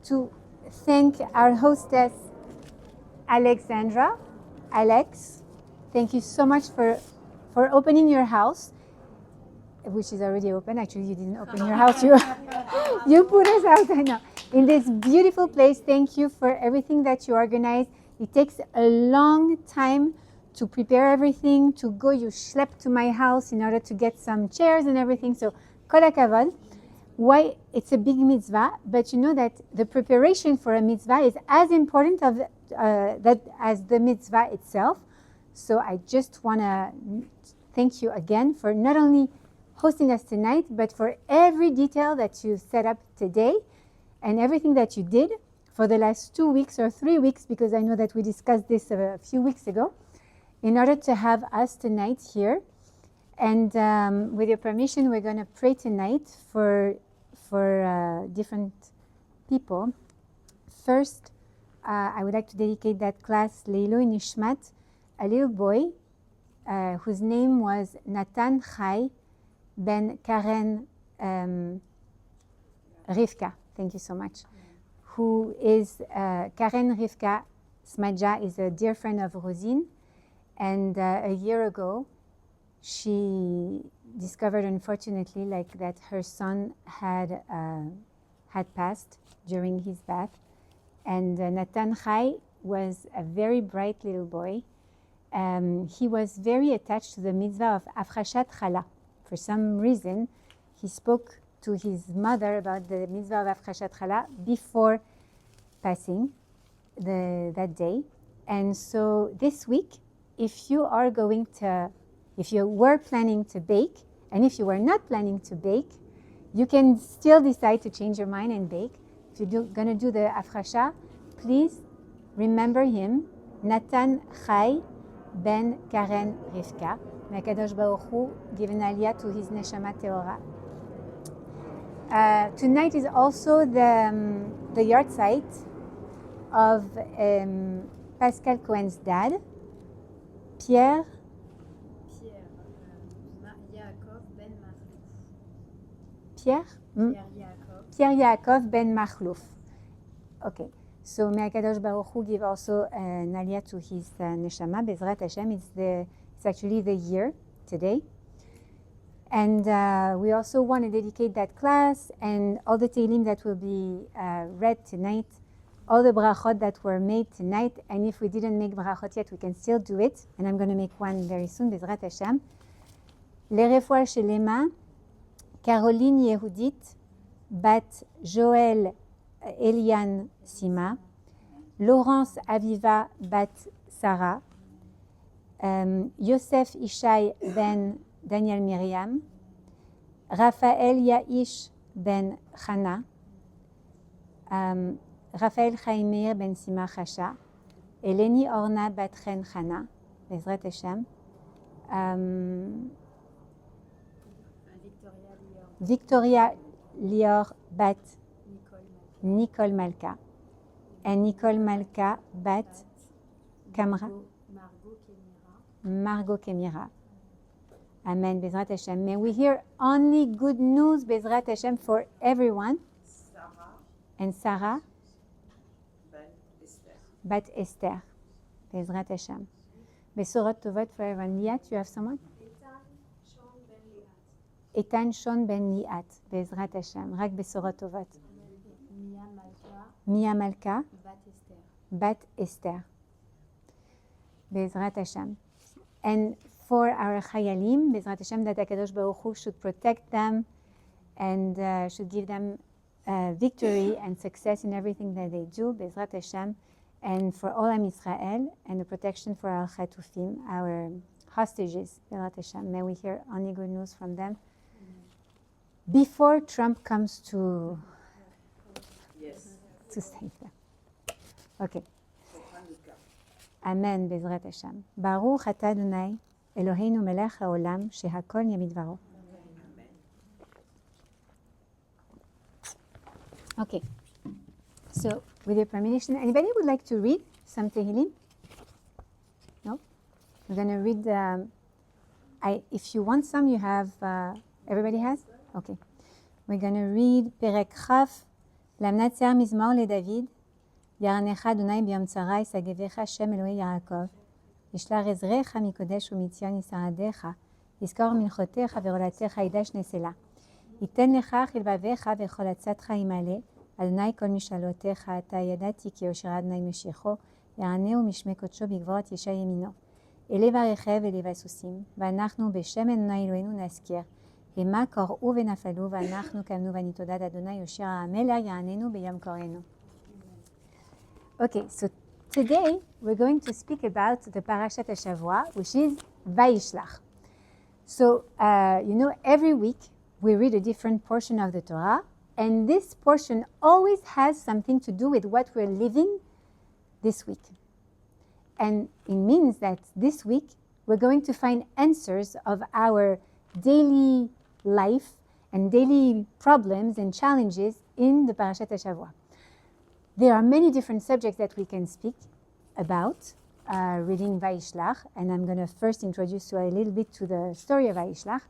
to thank our hostess, Alexandra. Alex, thank you so much for opening your house, which is already open. Actually, you didn't open your house. You put us out there now. In this beautiful place. Thank you for everything that you organized. It takes a long time to prepare everything, to go. You schlepped to my house in order to get some chairs and everything. So, kol hakavod. Why it's a big mitzvah, but you know that the preparation for a mitzvah is as important as the mitzvah itself. So I just want to thank you again for not only hosting us tonight, but for every detail that you set up today and everything that you did for the last 2 weeks or 3 weeks, because I know that we discussed this a few weeks ago, in order to have us tonight here. And with your permission, we're going to pray tonight for different people. First, I would like to dedicate that class Leilui Nishmat, a little boy whose name was Natan Chai ben Karen Rivka. Thank you so much. Who is Karen Rivka Smadja is a dear friend of Rosine, and a year ago she discovered, unfortunately, like that her son had passed during his bath. And Natan Chai was a very bright little boy. He was very attached to the mitzvah of Afrashat Chala. For some reason, he spoke to his mother about the mitzvah of Afrashat Chala before passing that day. And so this week, if you were planning to bake, and if you were not planning to bake, you can still decide to change your mind and bake. If you're going to do the Afrasha, please remember him, Natan Chai ben Karen Rivka. May HaKadosh Baruch Hu give an aliyah to his neshama teora. Tonight is also the yard site of Pascal Cohen's dad, Pierre Yaakov ben Machlouf. Okay, so may HaKadosh Baruch Hu give also an aliyah to his neshama, Bezrat Hashem. It's actually the year today. And we also want to dedicate that class and all the Tehillim that will be read tonight, all the brachot that were made tonight. And if we didn't make brachot yet, we can still do it. And I'm going to make one very soon, Bezrat Hashem. L'refuah shelema, Caroline Yehudit, Bat Joël Eliane Sima, Laurence Aviva Bat Sarah, Yosef Ishai ben Daniel Miriam, Raphaël Yaish ben Chana, Raphaël Chaimeir ben Sima Chasha, Eleni Orna Bat Chen Chana, Bezrat Hashem, Victoria Lior Bat Nicole Malka, and Nicole Malka Bat Kamra Margot Kemira. Amen. Bezrat Hashem. May we hear only good news, Bezrat Hashem, for everyone. And Sarah Bat Esther. Bezrat Hashem. Besorot Tovot for everyone. Liat, you have someone? Etan Shon ben Liat. Bezrat Hashem. Rak Besorot Tovot. Mia Malka. Bat Esther. Bezrat Hashem. And for our Chayalim, Bezrat Hashem, that HaKadosh Baruch Hu should protect them and should give them victory and success in everything that they do, Bezrat Hashem. And for all Am Yisrael, and the protection for our Chatufim, our hostages, Bezrat Hashem. May we hear only good news from them before Trump comes to save them. Okay. Amen, Bezrat Hashem. Baruch atah Adonai, Eloheinu melech haolam, shehakol nהיה בדברו. Okay. So, with your permission, anybody would like to read some Tehillim? No? We're going to read, if you want some, you have, everybody has? Okay. We're going to read Perek Chaf, למנצר מזמור לדוד, יענך אדוני ביום צרה, ישגבך שם אלוהי יעקב. ישלח עזרך מקודש ומציון יסעדך, יזכור מנחותיך ועולתך ידש נסלה. ייתן לך חלבביך וכל עצתך ימלא, אדוני כל משאלותיך, אתה ידעתי כי יושר אדוני משיחו, יענהו משמי קודשו בגבורות ישע ימינו. אליו הרכב ואליו הסוסים, ואנחנו בשם אדוני אלוהינו נזכיר. המה קראו ונפלו, ואנחנו קמנו ונתעודד אדוני יושר המלך יעננו ביום קראנו. Okay, so today we're going to speak about the Parashat Hashavua, which is vayishlach. So, every week we read a different portion of the Torah, and this portion always has something to do with what we're living this week. And it means that this week we're going to find answers of our daily life and daily problems and challenges in the Parashat Hashavua. There are many different subjects that we can speak about reading vayishlach, and I'm going to first introduce you a little bit to the story of vayishlach.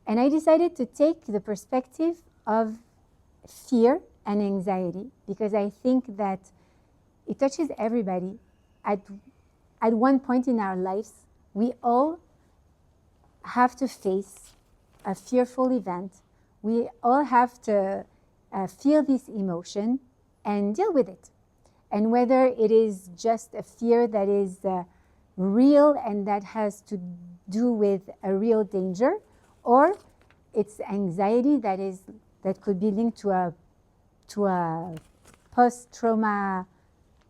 And I decided to take the perspective of fear and anxiety because I think that it touches everybody. At one point in our lives, we all have to face a fearful event. We all have to feel this emotion and deal with it. And whether it is just a fear that is real and that has to do with a real danger, or it's anxiety that could be linked to a post-trauma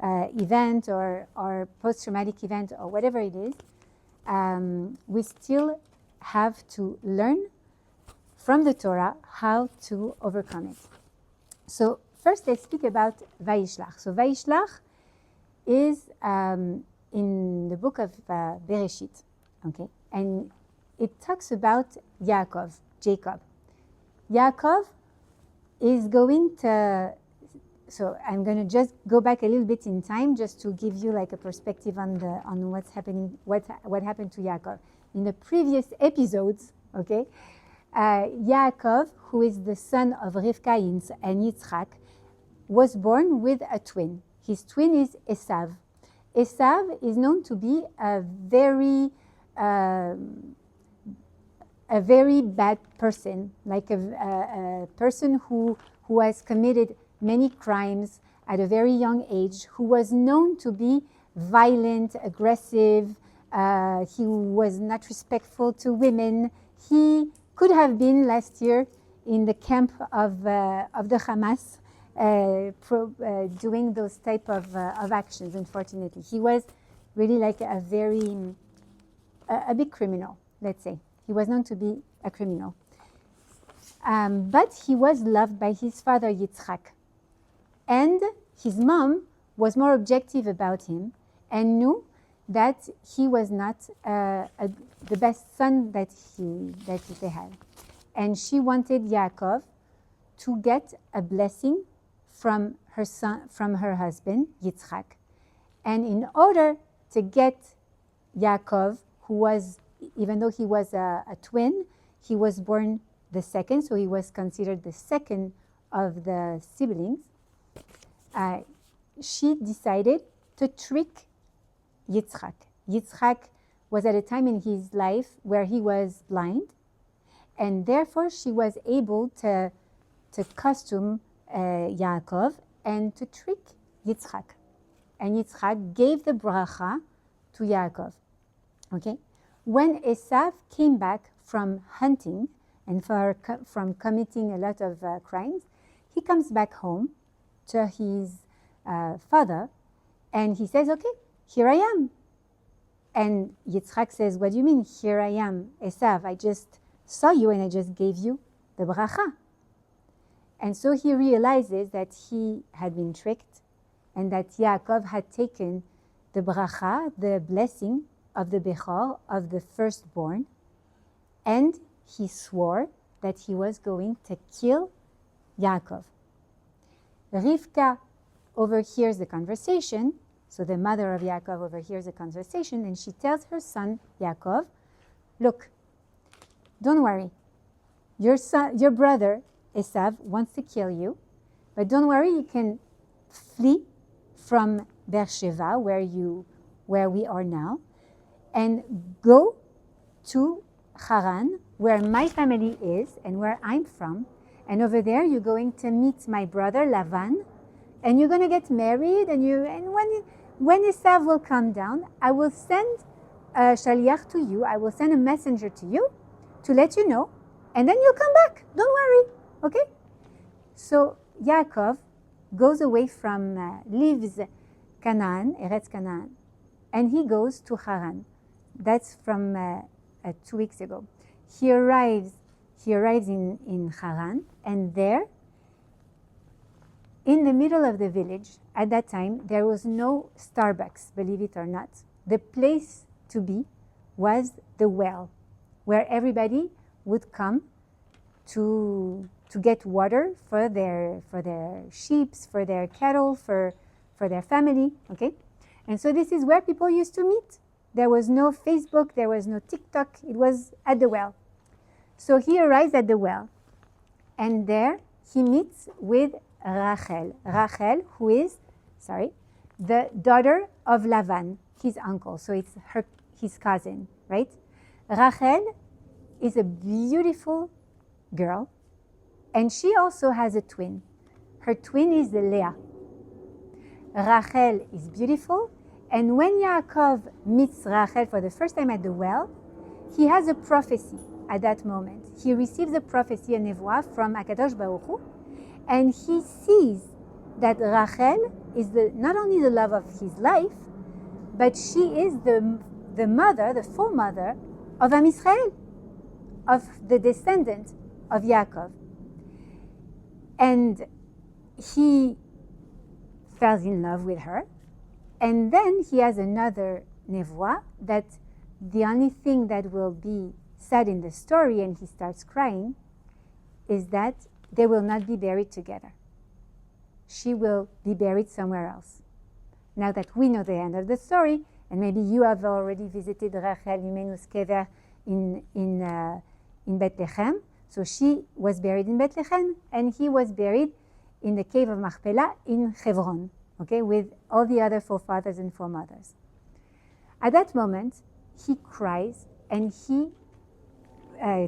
event or post-traumatic event or whatever it is, we still have to learn from the Torah how to overcome it. So first, let's speak about vayishlach. So vayishlach is in the book of Bereshit, okay? And it talks about Jacob. Yaakov is going to, so I'm going to just go back a little bit in time just to give you like a perspective on what's happening, what happened to Yaakov. In the previous episodes, okay, Yaakov, who is the son of Rivka and Yitzchak, was born with a twin. His twin is Esav. Esav is known to be a very bad person, like a person who has committed many crimes at a very young age, who was known to be violent, aggressive. He was not respectful to women. He could have been last year in the camp of the Hamas, doing those type of actions. Unfortunately, he was really like a big criminal. Let's say he was known to be a criminal, but he was loved by his father Yitzchak, and his mom was more objective about him and knew that he was not the best son that they had, and she wanted Yaakov to get a blessing from her husband Yitzchak. And in order to get Yaakov, who was, even though he was a twin, he was born the second, so he was considered the second of the siblings, she decided to trick Yitzchak. Yitzchak was at a time in his life where he was blind, and therefore she was able to costume Yaakov and to trick Yitzchak. And Yitzchak gave the bracha to Yaakov. Okay? When Esav came back from hunting and from committing a lot of crimes, he comes back home to his father and he says, okay, here I am. And Yitzchak says, what do you mean, here I am, Esav? I just saw you and I just gave you the bracha. And so he realizes that he had been tricked and that Yaakov had taken the bracha, the blessing of the Bechor, of the firstborn, and he swore that he was going to kill Yaakov. Rivka overhears the conversation, so the mother of Yaakov overhears the conversation, and she tells her son Yaakov, look, don't worry, your brother Esav wants to kill you, But don't worry, you can flee from Beersheba, where we are now, and go to Haran, where my family is and where I'm from. And over there, you're going to meet my brother Lavan, and you're going to get married. And when Esav will come down, I will send a shaliach to you. I will send a messenger to you to let you know, and then you'll come back. Don't worry, okay? So Yaakov goes away leaves Canaan, Eretz Canaan, and he goes to Haran. That's from 2 weeks ago. He arrives in Haran, and there, in the middle of the village, at that time, there was no Starbucks, believe it or not. The place to be was the well, where everybody would come to get water for their sheep, for their cattle, for their family, okay? And so this is where people used to meet. There was no Facebook, there was no TikTok, it was at the well. So he arrives at the well, and there he meets with Rachel. Rachel, who is, the daughter of Lavan, his uncle. So it's his cousin, right? Rachel is a beautiful girl, and she also has a twin. Her twin is Leah. Rachel is beautiful, and when Yaakov meets Rachel for the first time at the well, he has a prophecy at that moment. He receives a prophecy, a nevuah from HaKadosh Baruch Hu, and he sees that Rachel is not only the love of his life, but she is the mother, the full mother of Am Yisrael, of the descendant of Yaakov. And he falls in love with her. And then he has another nevuah that the only thing that will be said in the story, and he starts crying, is that they will not be buried together. She will be buried somewhere else. Now that we know the end of the story, and maybe you have already visited Rachel Imenu's kever in Bethlehem. So she was buried in Bethlehem, and he was buried in the cave of Machpelah in Hebron, okay, with all the other forefathers and foremothers. At that moment, he cries, and he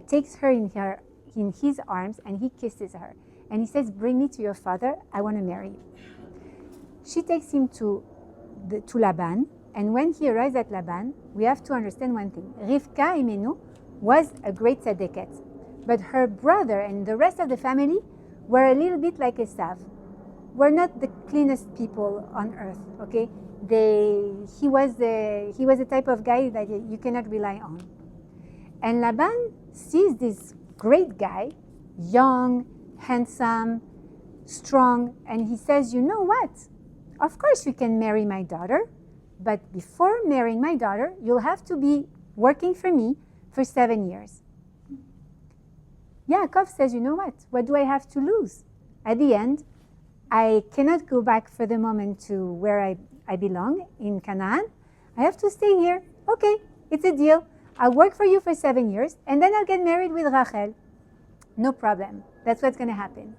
takes her in his arms, and he kisses her. And he says, "Bring me to your father, I want to marry you." She takes him to Laban, and when he arrives at Laban, we have to understand one thing. Rivka Imenu was a great tzedeket, but her brother and the rest of the family were a little bit like Esav. Were not the cleanest people on earth, okay? He was the type of guy that you cannot rely on. And Laban sees this great guy, young, handsome, strong, and he says, "You know what? Of course you can marry my daughter, but before marrying my daughter, you'll have to be working for me for 7 years." Yaakov says, "You know what? What do I have to lose? At the end, I cannot go back for the moment to where I belong in Canaan. I have to stay here. Okay, it's a deal. I'll work for you for 7 years, and then I'll get married with Rachel. No problem. That's what's going to happen."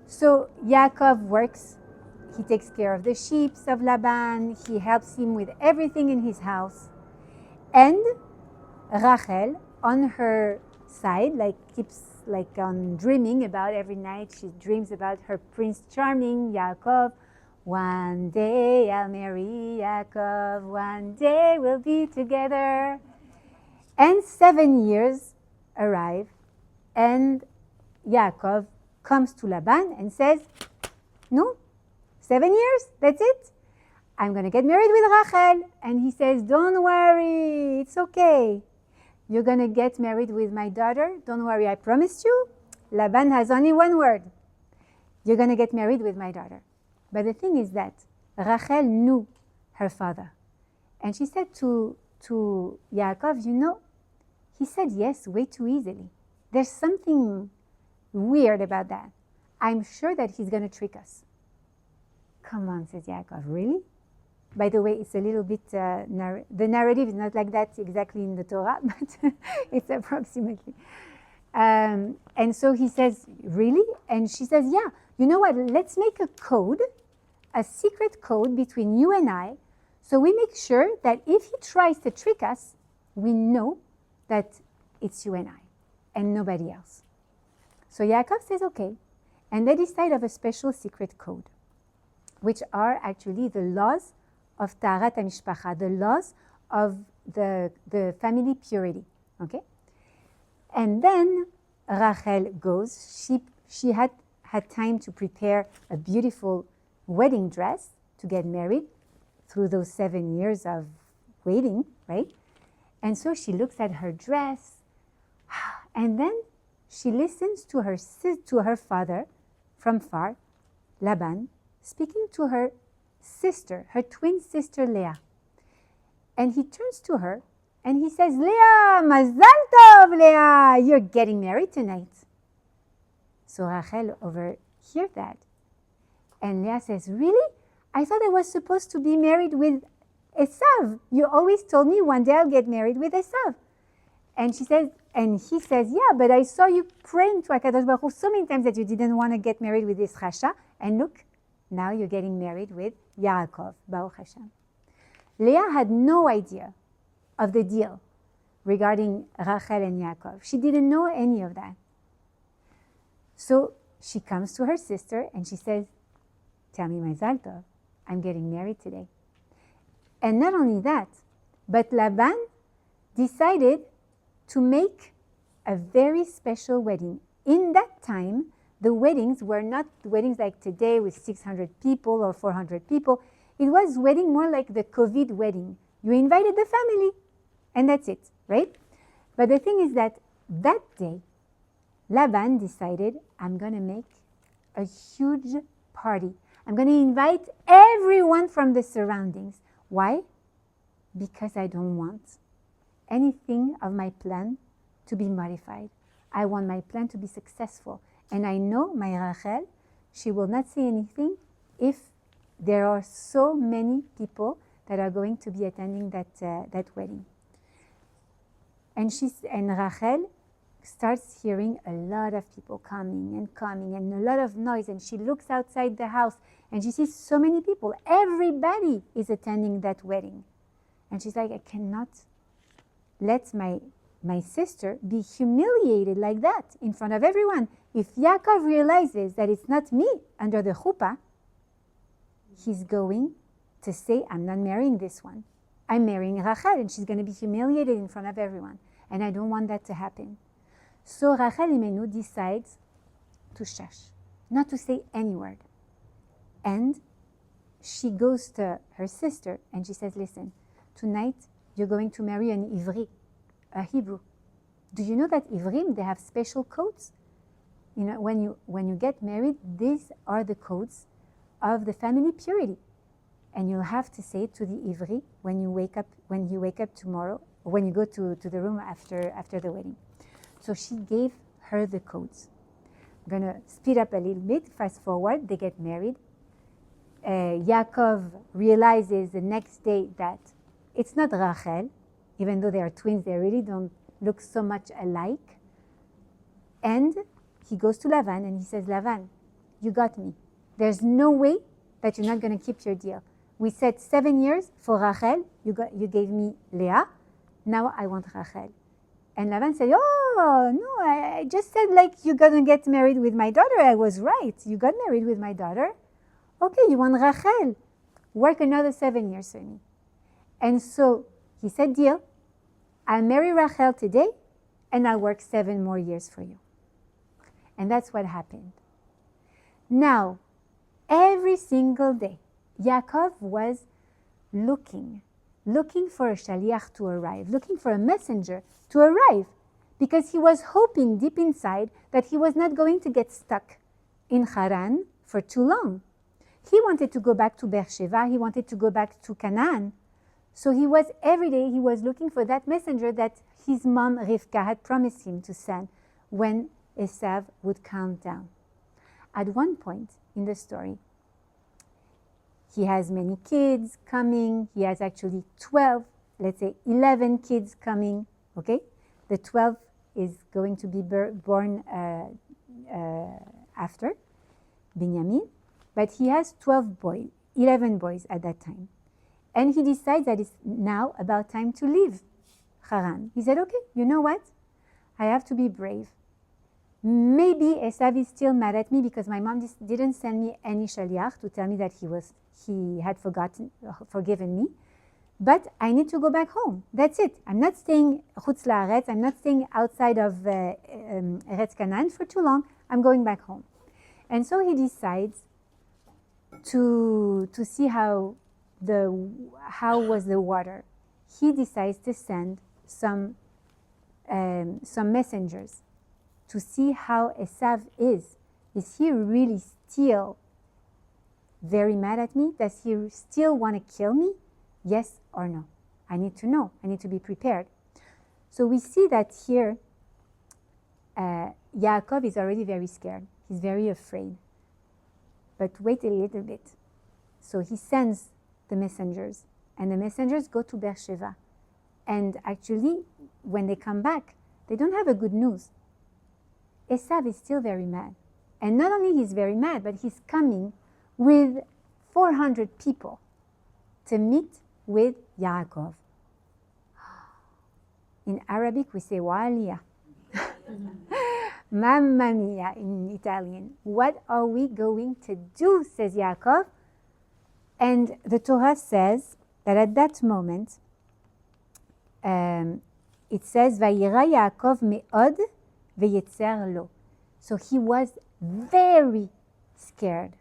So Yaakov works. He takes care of the sheep of Laban. He helps him with everything in his house. And Rachel, on her side, keeps on dreaming about every night. She dreams about her Prince Charming, Yaakov. "One day I'll marry Yaakov. One day we'll be together." And 7 years arrive, and Yaakov comes to Laban and says, "No, 7 years, that's it. I'm going to get married with Rachel." And he says, "Don't worry, it's okay. You're going to get married with my daughter. Don't worry, I promised you." Laban has only one word. "You're going to get married with my daughter." But the thing is that Rachel knew her father. And she said to Yaakov, "You know, he said yes way too easily. There's something weird about that. I'm sure that he's going to trick us." "Come on," says Yaakov. "Really?" By the way, it's a little bit, the narrative is not like that exactly in the Torah, but it's approximately. And so he says, "Really?" And she says, "Yeah, you know what, let's make a code, a secret code between you and I, so we make sure that if he tries to trick us, we know that it's you and I and nobody else. So Yaakov says, okay. And they decide of a special secret code, which are actually the laws of Taharat HaMishpacha, the laws of the family purity. Okay? And then Rachel goes. She had time to prepare a beautiful wedding dress to get married through those 7 years of waiting, right? And so she looks at her dress, and then she listens to her father from far, Laban, speaking to her sister, her twin sister Leah. And he turns to her and he says, Leah, Mazal Tov, Leah, you're getting married tonight. So Rachel overhears that. And Leah says, really? I thought I was supposed to be married with Esav. You always told me one day I'll get married with Esav. And he says, yeah, but I saw you praying to HaKadosh Baruch Hu so many times that you didn't want to get married with this Rasha. And look, now you're getting married with Yaakov, Baruch Hashem. Leah had no idea of the deal regarding Rachel and Yaakov. She didn't know any of that. So she comes to her sister and she says, tell me, Mazal Tov, I'm getting married today. And not only that, but Laban decided to make a very special wedding. In that time, the weddings were not weddings like today with 600 people or 400 people. It was wedding more like the COVID wedding. You invited the family, and that's it, right? But the thing is that day, Laban decided, I'm going to make a huge party. I'm going to invite everyone from the surroundings. Why? Because I don't want anything of my plan to be modified. I want my plan to be successful. And I know my Rachel, she will not say anything if there are so many people that are going to be attending that wedding. And Rachel starts hearing a lot of people coming and a lot of noise. And she looks outside the house and she sees so many people. Everybody is attending that wedding. And she's like, I cannot let my sister be humiliated like that in front of everyone. If Yaakov realizes that it's not me under the chuppah, he's going to say, I'm not marrying this one. I'm marrying Rachel, and she's going to be humiliated in front of everyone. And I don't want that to happen. So Rachel Imenu decides to shush, not to say any word. And she goes to her sister and she says, listen, tonight you're going to marry an Ivri, a Hebrew. Do you know that Ivrim, they have special codes? You know, when you get married, these are the codes of the family purity. And you'll have to say it to the Ivri when you wake up tomorrow, or when you go to the room after the wedding. So she gave her the codes. I'm going to speed up a little bit, fast forward, they get married. Yaakov realizes the next day that it's not Rachel, even though they are twins, they really don't look so much alike. And he goes to Lavan and he says, Lavan, you got me. There's no way that you're not going to keep your deal. We said 7 years for Rachel. You gave me Leah. Now I want Rachel. And Lavan said, oh, no, I just said like you're going to get married with my daughter. I was right. You got married with my daughter. Okay, you want Rachel. Work another 7 years for me. And so he said, deal. I'll marry Rachel today and I'll work 7 more years for you. And that's what happened. Now, every single day, Yaakov was looking for a shaliach to arrive, looking for a messenger to arrive, because he was hoping deep inside that he was not going to get stuck in Haran for too long. He wanted to go back to Beersheba, he wanted to go back to Canaan. So every day he was looking for that messenger that his mom Rivka had promised him to send when Esav would count down. At one point in the story, he has many kids coming. He has actually 12, let's say 11 kids coming, okay? The 12th is going to be born after. Binyamin, but he has 11 boys at that time. And he decides that it's now about time to leave Haran. He said, okay, you know what? I have to be brave. Maybe Esav is still mad at me because my mom didn't send me any shaliach to tell me that he had forgiven me. But I need to go back home. That's it. I'm not staying chutz la'aretz. I'm not staying outside of Eretz Canaan for too long. I'm going back home. And so he decides to see how was the water. He decides to send some messengers to see how Esav is. Is he really still very mad at me? Does he still want to kill me? Yes or no? I need to know. I need to be prepared. So we see that here, Yaakov is already very scared. He's very afraid. But wait a little bit. So he sends the messengers, and the messengers go to Beersheba. And actually, when they come back, they don't have a good news. Esav is still very mad. And not only he's very mad, but he's coming with 400 people to meet with Yaakov. In Arabic, we say wa'aliyah. Mamma mia in Italian. What are we going to do, says Yaakov. And the Torah says that at that moment, it says, Vayira Yaakov me'od v'yetzer lo. So he was very scared.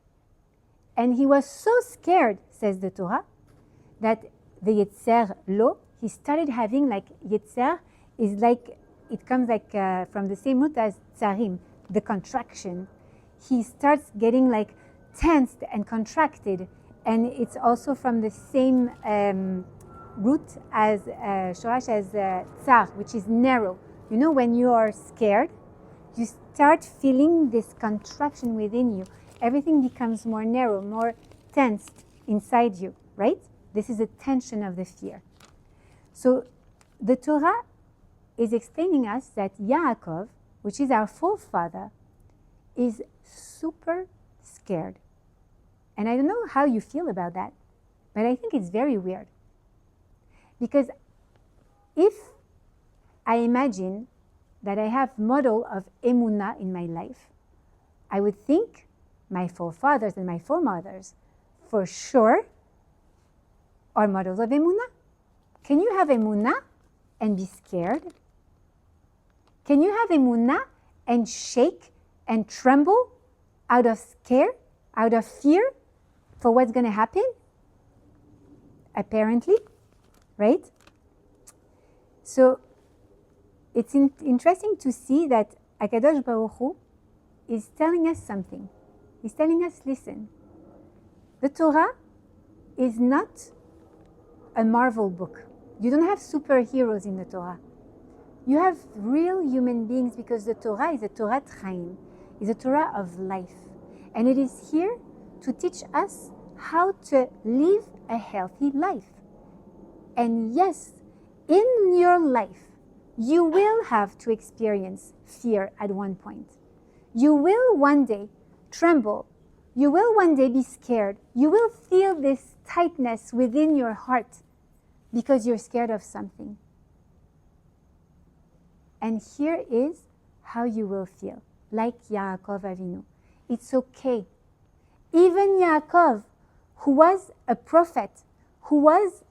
And he was so scared, says the Torah, that the yetzer lo, he started having like yetzer is like, it comes like from the same root as tsarim, the contraction. He starts getting like tensed and contracted, and it's also from the same root as shorash as tsar, which is narrow. You know, when you are scared, you start feeling this contraction within you. Everything becomes more narrow, more tensed inside you, right? This is a tension of the fear. So the Torah is explaining us that Yaakov, which is our forefather, is super scared. And I don't know how you feel about that, but I think it's very weird. Because if I imagine that I have model of emunah in my life, I would think my forefathers and my foremothers for sure are models of emunah. Can you have emunah and be scared? Can you have emunah and shake and tremble out of scare, out of fear for what's going to happen? Apparently, right? So it's interesting to see that HaKadosh Baruch Hu is telling us something. He's telling us, listen, the Torah is not a Marvel book. You don't have superheroes in the Torah. You have real human beings, because the Torah is a Torah Chaim, is a Torah of life. And it is here to teach us how to live a healthy life. And yes, in your life, you will have to experience fear at one point. You will one day tremble. You will one day be scared. You will feel this tightness within your heart because you're scared of something. And here is how you will feel, like Yaakov Avinu. It's okay. Even Yaakov, who was a prophet, who was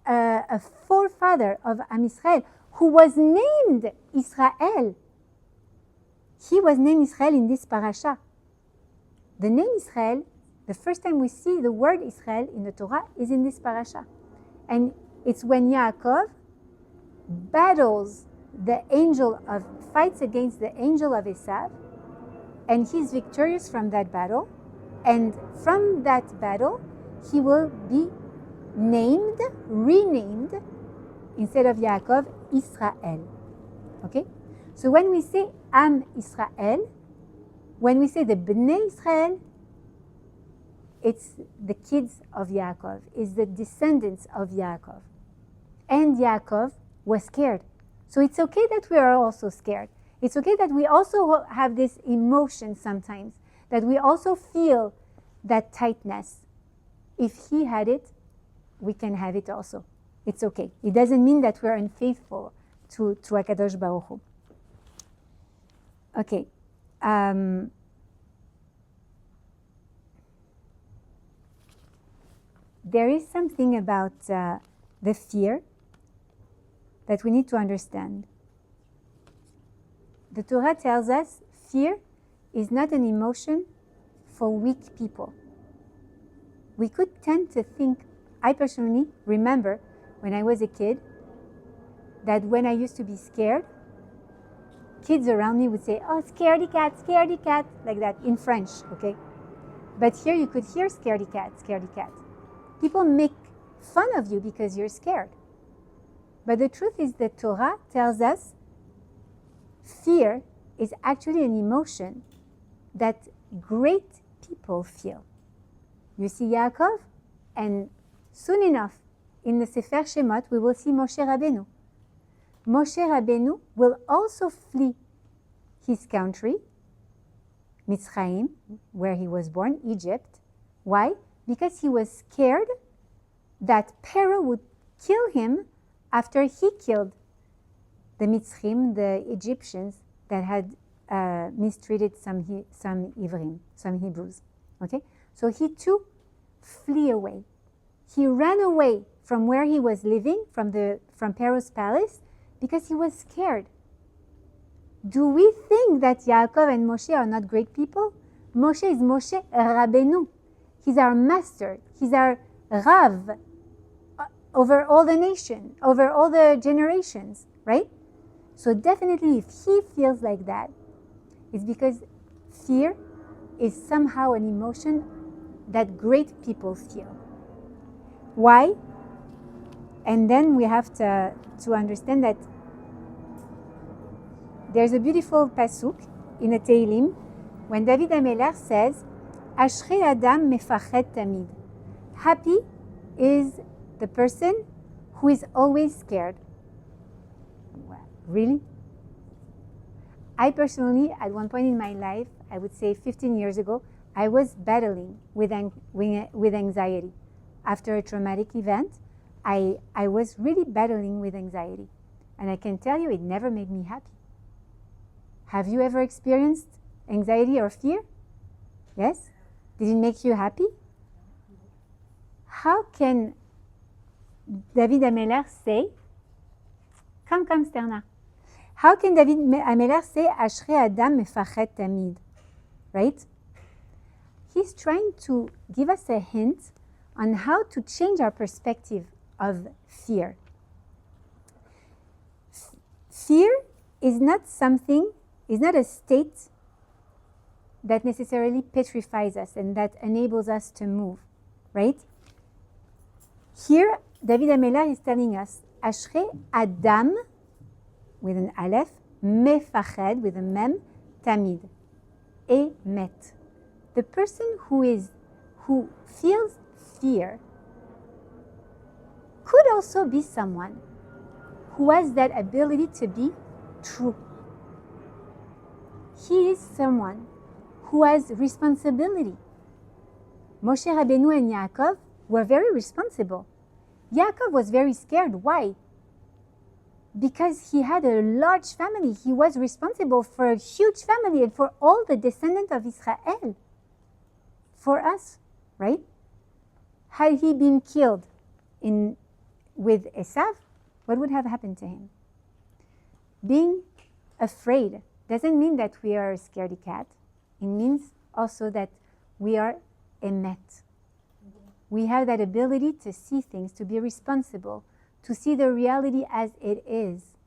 a forefather of Am Israel, who was named Israel. He was named Israel in this parasha. The name Israel, the first time we see the word Israel in the Torah is in this parasha. And it's when Yaakov fights against the angel of Esav, and he's victorious from that battle. And from that battle, he will be renamed, instead of Yaakov, Israel. Okay? So when we say Am Israel, when we say the Bnei Israel, it's the kids of Yaakov, it's the descendants of Yaakov. And Yaakov was scared. So it's okay that we are also scared. It's okay that we also have this emotion sometimes, that we also feel that tightness. If he had it, we can have it also. It's okay. It doesn't mean that we're unfaithful to HaKadosh Baruch Hu. Okay. There is something about the fear that we need to understand. The Torah tells us fear is not an emotion for weak people. We could tend to think, I personally remember when I was a kid, that when I used to be scared, kids around me would say, oh, scaredy cat, like that in French, okay? But here you could hear scaredy cat. People make fun of you because you're scared. But the truth is that Torah tells us fear is actually an emotion that great people feel. You see Yaakov, and soon enough, in the Sefer Shemot, we will see Moshe Rabbeinu. Moshe Rabbeinu will also flee his country, Mitzrayim, where he was born, Egypt. Why? Because he was scared that Pharaoh would kill him after he killed the Mitzrim, the Egyptians that had mistreated some Ivrim, some Hebrews. Okay, so he too flee away. He ran away from where he was living, from Pharaoh's palace, because he was scared. Do we think that Yaakov and Moshe are not great people? Moshe is Moshe Rabbeinu. He's our master. He's our Rav over all the nation, over all the generations, right? So definitely if he feels like that, it's because fear is somehow an emotion that great people feel. Why? And then we have to understand that there's a beautiful pasuk in a Tehillim when David HaMelech says, Ashrei Adam mefachet tamid. Happy is the person who is always scared. Well, really? I personally, at one point in my life, I would say 15 years ago, I was battling with anxiety. After a traumatic event, I was really battling with anxiety. And I can tell you, it never made me happy. Have you ever experienced anxiety or fear? Yes? Did it make you happy? How can David HaMelech say, come Sterna. How can David HaMelech say, Ashrei Adam mefachet tamid? Right? He's trying to give us a hint on how to change our perspective of fear. Fear is not a state that necessarily petrifies us and that enables us to move, right? Here, David HaMelech is telling us, Ashrei Adam, with an Aleph, mefached, with a Mem, tamid, emet. The person who feels fear could also be someone who has that ability to be true. He is someone who has responsibility. Moshe Rabbeinu and Yaakov were very responsible. Yaakov was very scared. Why? Because he had a large family. He was responsible for a huge family and for all the descendants of Israel. For us, right? Had he been killed with Esav, what would have happened to him? Being afraid doesn't mean that we are a scaredy cat. It means also that we are emet. We have that ability to see things, to be responsible, to see the reality as it is,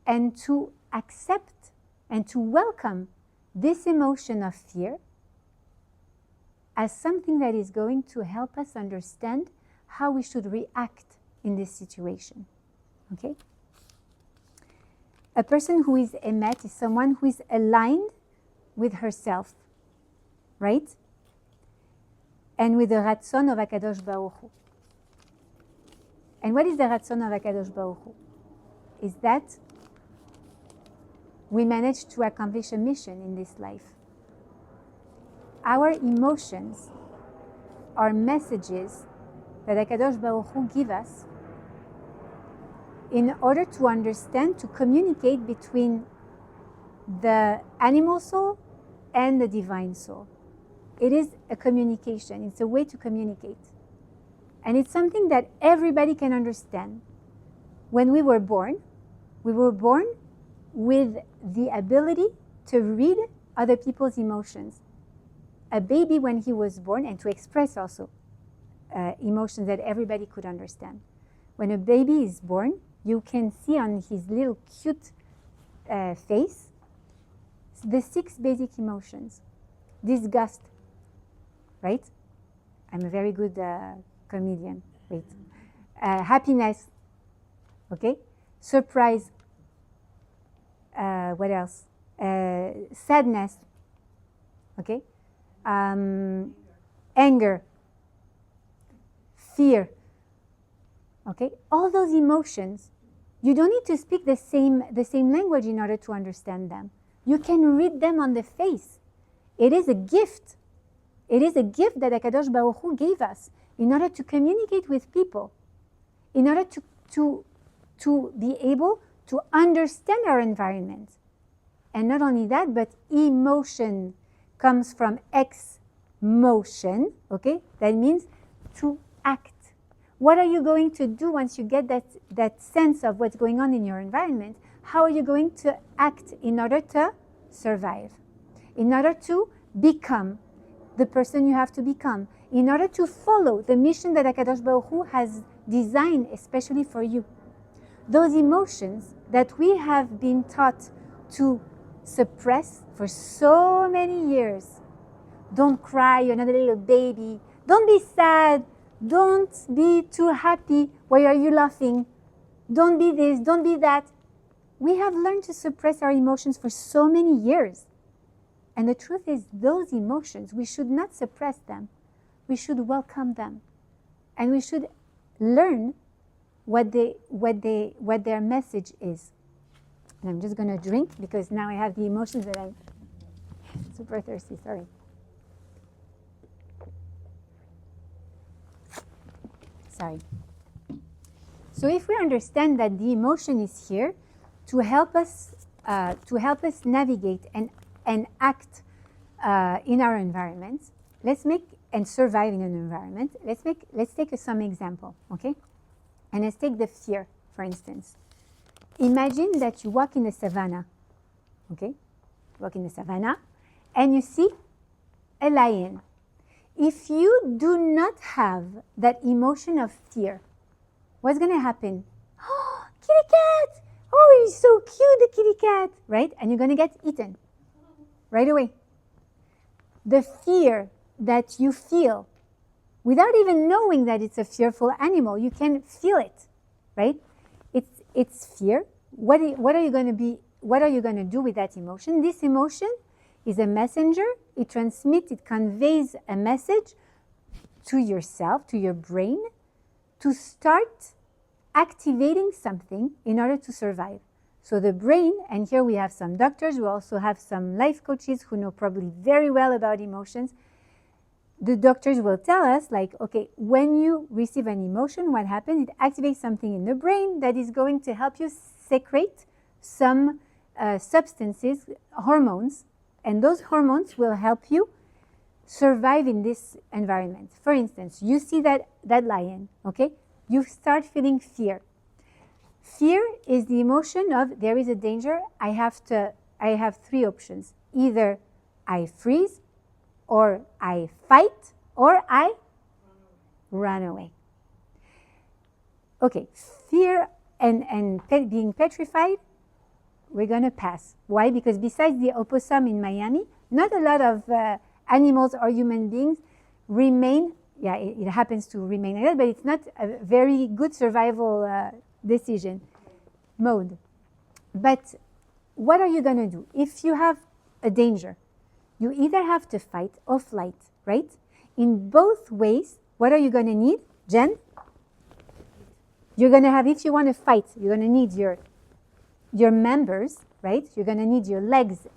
and to accept and to welcome this emotion of fear as something that is going to help us understand how we should react in this situation. Okay? A person who is emet is someone who is aligned with herself, right? And with the ratzon of HaKadosh Baruch Hu. And what is the ratzon of HaKadosh Baruch Hu? Is that we manage to accomplish a mission in this life. our emotions are messages that HaKadosh Baruch Hu give us in order to understand, to communicate between the animal soul and the divine soul. It is a communication. It's a way to communicate. And it's something that everybody can understand. When we were born with the ability to read other people's emotions. A baby, when he was born, and to express also emotions that everybody could understand. When a baby is born, you can see on his little cute face the 6 basic emotions. Disgust, right? I'm a very good comedian. Wait. Happiness, okay? Surprise. What else? Sadness, okay? Anger, fear, okay? All those emotions, you don't need to speak the same language in order to understand them. You can read them on the face. It is a gift. It is a gift that HaKadosh Baruch Hu gave us in order to communicate with people, in order to be able to understand our environment. And not only that, but emotion comes from ex-motion, okay? That means to act. What are you going to do once you get that sense of what's going on in your environment? How are you going to act in order to survive? In order to become the person you have to become? In order to follow the mission that HaKadosh Baruch Hu has designed especially for you? Those emotions that we have been taught to suppress for so many years. Don't cry, you're not a little baby. Don't be sad. Don't be too happy. Why are you laughing? Don't be this, don't be that. We have learned to suppress our emotions for so many years. And the truth is, those emotions, we should not suppress them. We should welcome them. And we should learn what their message is. And I'm just going to drink because now I have the emotions that I'm super thirsty, sorry. Sorry. So if we understand that the emotion is here to help us navigate and act in our environment, and survive in an environment, let's take some example, okay? And let's take the fear, for instance. Imagine that you walk in the savannah, okay? You walk in the savannah and you see a lion. If you do not have that emotion of fear, what's going to happen? Oh, kitty cat! Oh, he's so cute, the kitty cat, right? And you're going to get eaten right away. The fear that you feel, without even knowing that it's a fearful animal, you can feel it, right? It's fear. What are you going to do with that emotion? This emotion is a messenger. It transmits, it conveys a message to yourself, to your brain, to start activating something in order to survive. So the brain, and here we have some doctors, we also have some life coaches who know probably very well about emotions. The doctors will tell us, like, okay, when you receive an emotion, what happens? It activates something in the brain that is going to help you secrete some substances, hormones, and those hormones will help you survive in this environment. For instance, you see that lion, okay? You start feeling fear. Fear is the emotion of there is a danger. I have 3 options. Either I freeze, or I fight, or I run away. Okay, fear and being petrified, we're going to pass. Why? Because besides the opossum in Miami, not a lot of animals or human beings remain, it happens to remain like that, but it's not a very good survival decision mode. But what are you going to do? If you have a danger, you either have to fight or flight, right? In both ways, what are you going to need, Jen? You're going to have, if you want to fight, you're going to need your members, right? You're going to need your legs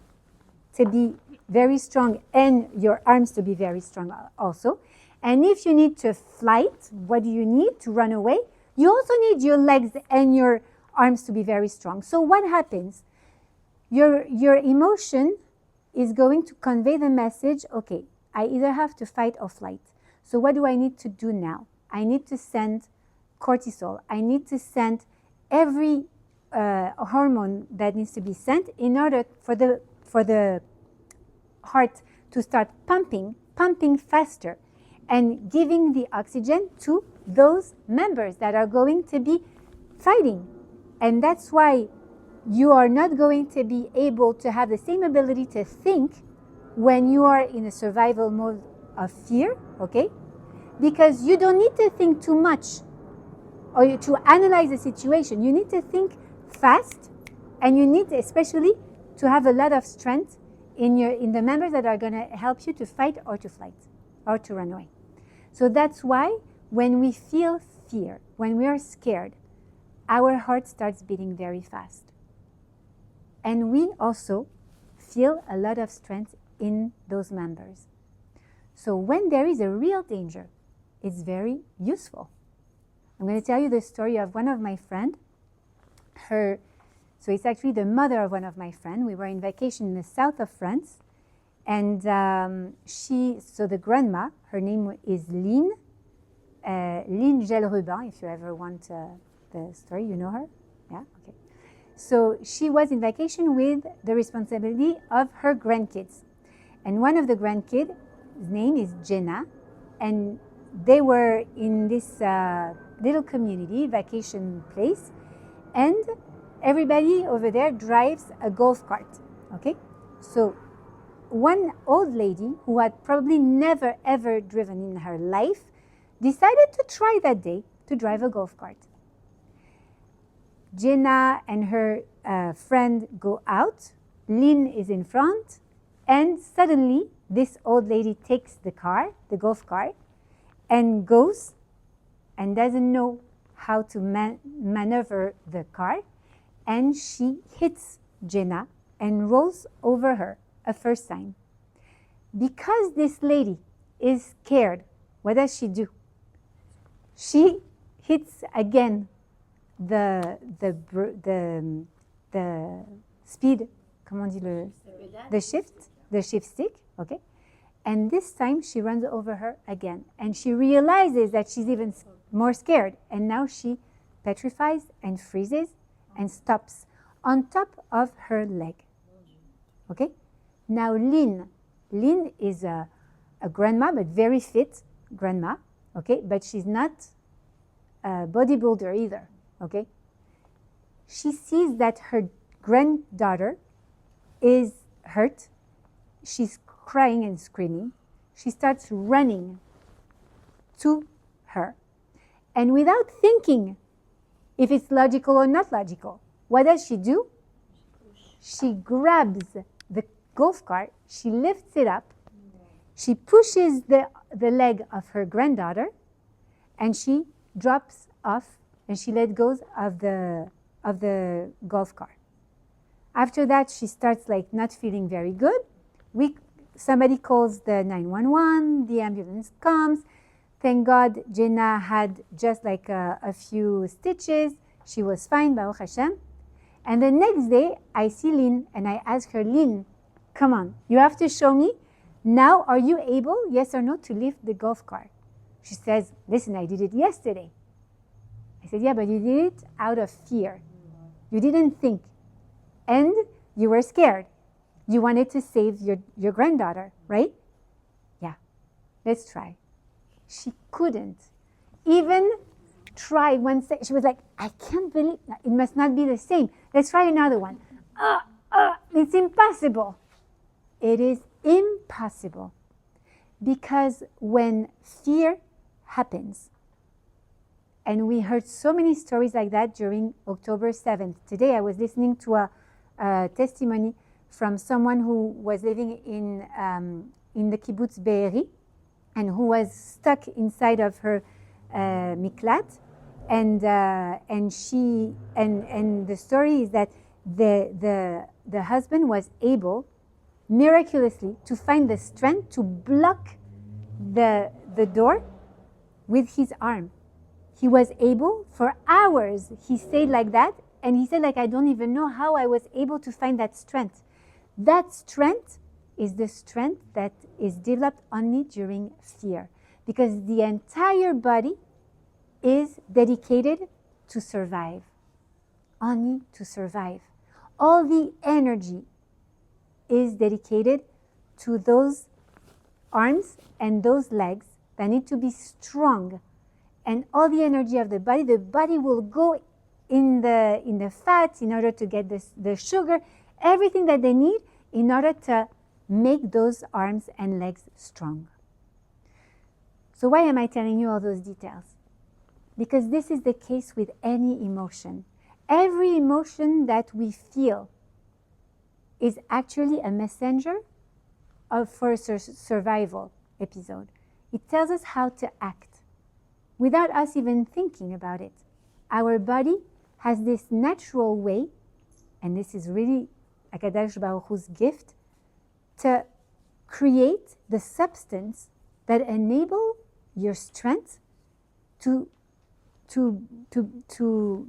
to be very strong and your arms to be very strong also. And if you need to flight, what do you need to run away? You also need your legs and your arms to be very strong. So what happens? Your emotion is going to convey the message, okay, I either have to fight or flight. So what do I need to do now? I need to send cortisol. I need to send every hormone that needs to be sent in order for the heart to start pumping faster and giving the oxygen to those members that are going to be fighting. And that's why you are not going to be able to have the same ability to think when you are in a survival mode of fear, okay? Because you don't need to think too much or to analyze the situation. You need to think fast, and you need especially to have a lot of strength in the members that are going to help you to fight or to flight or to run away. So that's why when we feel fear, when we are scared, our heart starts beating very fast. And we also feel a lot of strength in those members. So when there is a real danger, it's very useful. I'm going to tell you the story of one of my friends. So it's actually the mother of one of my friends. We were in vacation in the south of France. And so the grandma, her name is Lynn Gel-Rubin, if you ever want the story, you know her? Yeah, okay. So she was in vacation with the responsibility of her grandkids. And one of the grandkids, his name is Jenna, and they were in this little community, vacation place, and everybody over there drives a golf cart, okay? So one old lady who had probably never ever driven in her life decided to try that day to drive a golf cart. Jenna and her friend go out, Lynn is in front, and suddenly this old lady takes the golf cart, and goes and doesn't know how to maneuver the car, and she hits Jenna and rolls over her a first time. Because this lady is scared, what does she do? She hits again the speed, comment on dit the shift stick, okay? And this time she runs over her again, and she realizes that she's even more scared, and now she petrifies and freezes and stops on top of her leg, okay? Now Lynn is a grandma, but very fit grandma, okay? But she's not a bodybuilder either, okay? She sees that her granddaughter is hurt. She's crying and screaming. She starts running to her. And without thinking if it's logical or not logical, what does she do? She grabs the golf cart, she lifts it up, she pushes the leg of her granddaughter, and she drops off and she let go of the golf cart. After that, she starts like not feeling very good. Somebody calls the 911, the ambulance comes. Thank God Jenna had just like a few stitches. She was fine, Baruch Hashem. And the next day, I see Lynn and I ask her, Lynn, come on, you have to show me. Now, are you able, yes or no, to lift the golf cart? She says, listen, I did it yesterday. I said, yeah, but you did it out of fear. You didn't think. And you were scared. You wanted to save your granddaughter, right? Yeah, let's try. She couldn't even try one second. She was like, I can't believe, it must not be the same. Let's try another one. It's impossible. It is impossible. Because when fear happens, and we heard so many stories like that during October 7th. Today I was listening to a testimony from someone who was living in the kibbutz Be'eri and who was stuck inside of her miklat, and the story is that the husband was able miraculously to find the strength to block the door with his arm. He was able for hours, he stayed like that, and he said, like, I don't even know how I was able to find that strength. That strength is the strength that is developed only during fear, because the entire body is dedicated to survive, only to survive. All the energy is dedicated to those arms and those legs that need to be strong, and all the energy of the body will go in the fats in order to get the sugar, everything that they need in order to make those arms and legs strong. So why am I telling you all those details? Because this is the case with any emotion. Every emotion that we feel is actually a messenger for a survival episode. It tells us how to act without us even thinking about it. Our body has this natural way, and this is really Akadosh Baruch Hu's gift, to create the substance that enable your strength to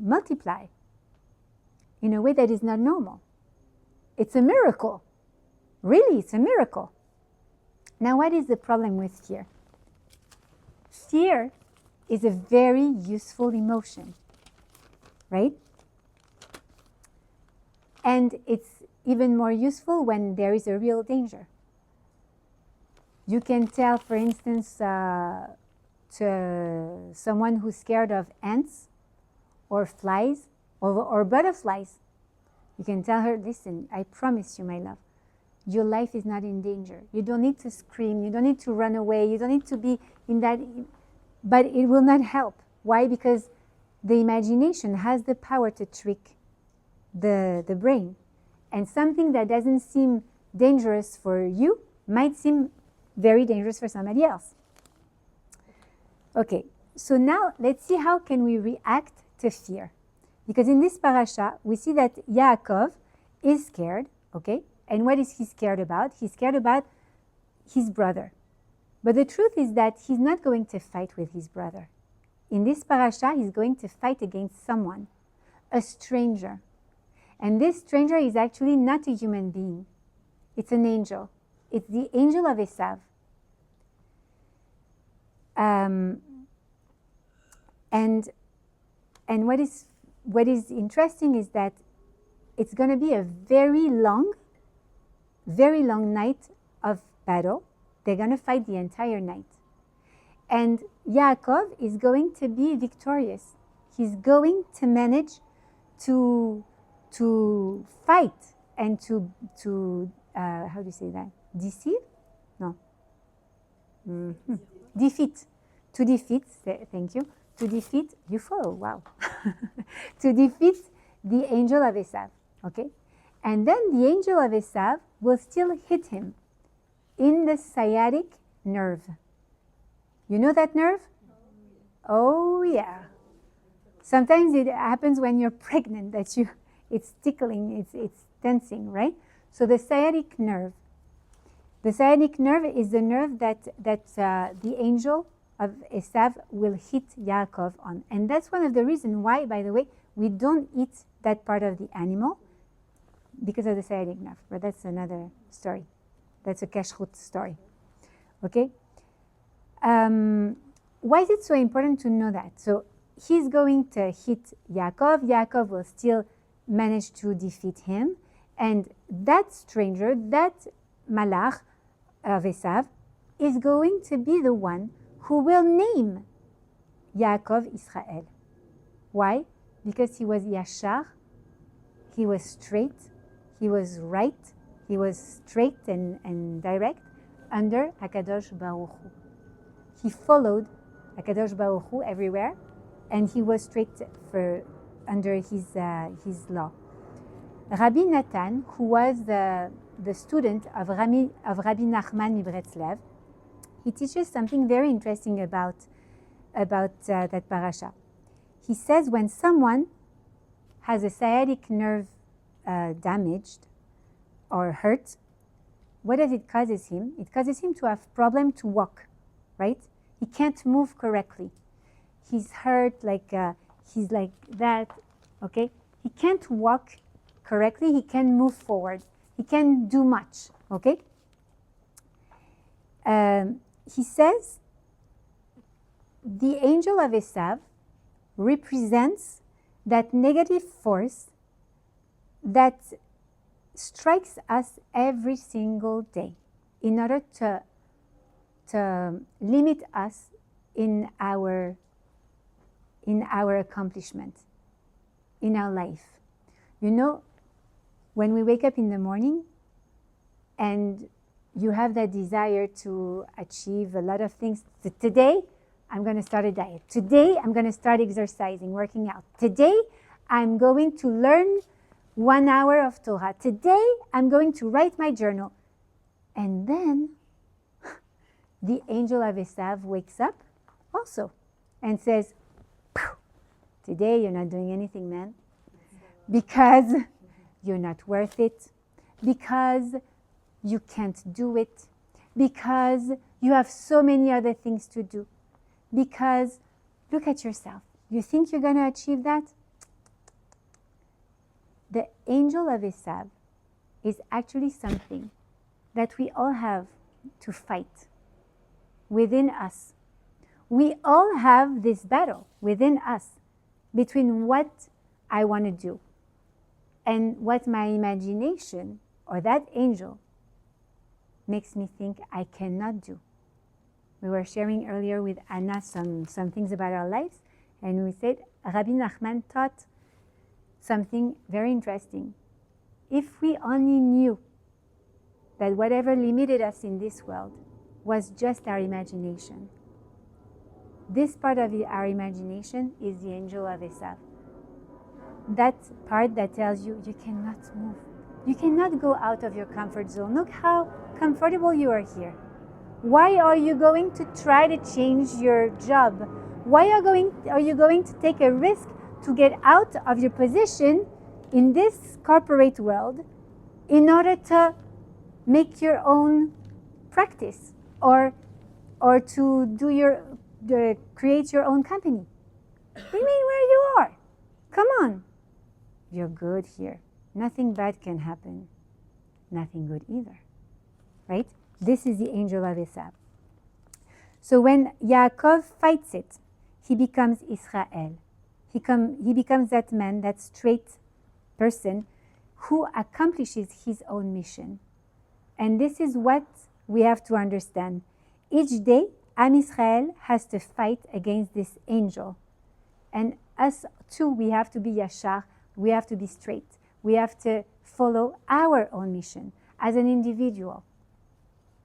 multiply in a way that is not normal. It's a miracle. Really, it's a miracle. Now, what is the problem with fear? Fear is a very useful emotion, right? And it's even more useful when there is a real danger. You can tell, for instance, to someone who's scared of ants or flies or butterflies, you can tell her, listen, I promise you, my love, your life is not in danger. You don't need to scream. You don't need to run away. You don't need to be in that. But it will not help. Why? Because the imagination has the power to trick the brain. And something that doesn't seem dangerous for you might seem very dangerous for somebody else. Okay, so now let's see how can we react to fear. Because in this parasha, we see that Yaakov is scared, okay? And what is he scared about? He's scared about his brother. But the truth is that he's not going to fight with his brother. In this parasha, he's going to fight against someone, a stranger. And this stranger is actually not a human being. It's an angel. It's the angel of Esav. And what is interesting is that it's going to be a very long night of battle. They're going to fight the entire night. And Yaakov is going to be victorious. He's going to manage to fight and to how do you say that? Deceive? No. Mm-hmm. Defeat. To defeat, thank you. To defeat, you follow, wow. To defeat the angel of Esav, okay? And then the angel of Esav will still hit him in the sciatic nerve. You know that nerve? Oh, yeah. Sometimes it happens when you're pregnant that it's tickling, it's tensing, right? So the sciatic nerve. The sciatic nerve is the nerve that the angel of Esav will hit Yaakov on. And that's one of the reasons why, by the way, we don't eat that part of the animal, because of the sciatic nerve. But that's another story. That's a kashrut story. Okay? Why is it so important to know that? So he's going to hit Yaakov. Yaakov will still manage to defeat him. And that stranger, that malach of Esav, is going to be the one who will name Yaakov Israel. Why? Because he was yashar, he was straight, he was right, he was straight and direct under Hakadosh Baruch Hu. He followed Hakadosh Baruch Hu everywhere, and he was straight under his law. Rabbi Natan, who was the student of Rabbi Nachman Mibretzlev, he teaches something very interesting about that parasha. He says when someone has a sciatic nerve damaged or hurt, what does it causes him? It causes him to have problem to walk, right? He can't move correctly. He's hurt, like he's like that, okay? He can't walk correctly. He can't move forward. He can't do much, okay? He says the angel of Esav represents that negative force that strikes us every single day in order to limit us in our accomplishment, in our life. You know, when we wake up in the morning and you have that desire to achieve a lot of things. Today, I'm going to start a diet. Today, I'm going to start exercising, working out. Today, I'm going to learn 1 hour of Torah. Today, I'm going to write my journal. And then, the angel of Esav wakes up also and says, today, you're not doing anything, man. Because you're not worth it. Because you can't do it, because you have so many other things to do, because look at yourself. You think you're going to achieve that? The angel of Esav is actually something that we all have to fight within us. We all have this battle within us between what I want to do and what my imagination or that angel makes me think I cannot do. We were sharing earlier with Anna some things about our lives, and we said Rabbi Nachman taught something very interesting. If we only knew that whatever limited us in this world was just our imagination, this part of our imagination is the angel of Esav. That part that tells you you cannot move. You cannot go out of your comfort zone. Look how comfortable you are here. Why are you going to try to change your job? Why are you going to take a risk to get out of your position in this corporate world in order to make your own practice or to create your own company? Remain where you are. Come on. You're good here. Nothing bad can happen. Nothing good either. Right? This is the angel of Esav. So when Yaakov fights it, he becomes Israel. He becomes that man, that straight person who accomplishes his own mission. And this is what we have to understand. Each day, Am Israel has to fight against this angel. And us too, we have to be yashar. We have to be straight. We have to follow our own mission as an individual,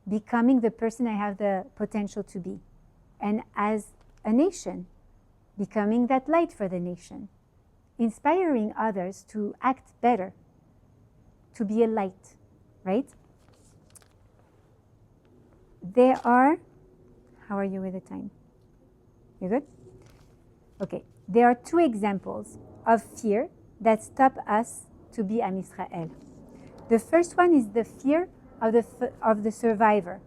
becoming the person I have the potential to be. And as a nation, becoming that light for the nation, inspiring others to act better, to be a light, right? How are you with the time? You good? Okay. There are two examples of fear that stop us to be Am Israel. The first one is the fear of the survivor.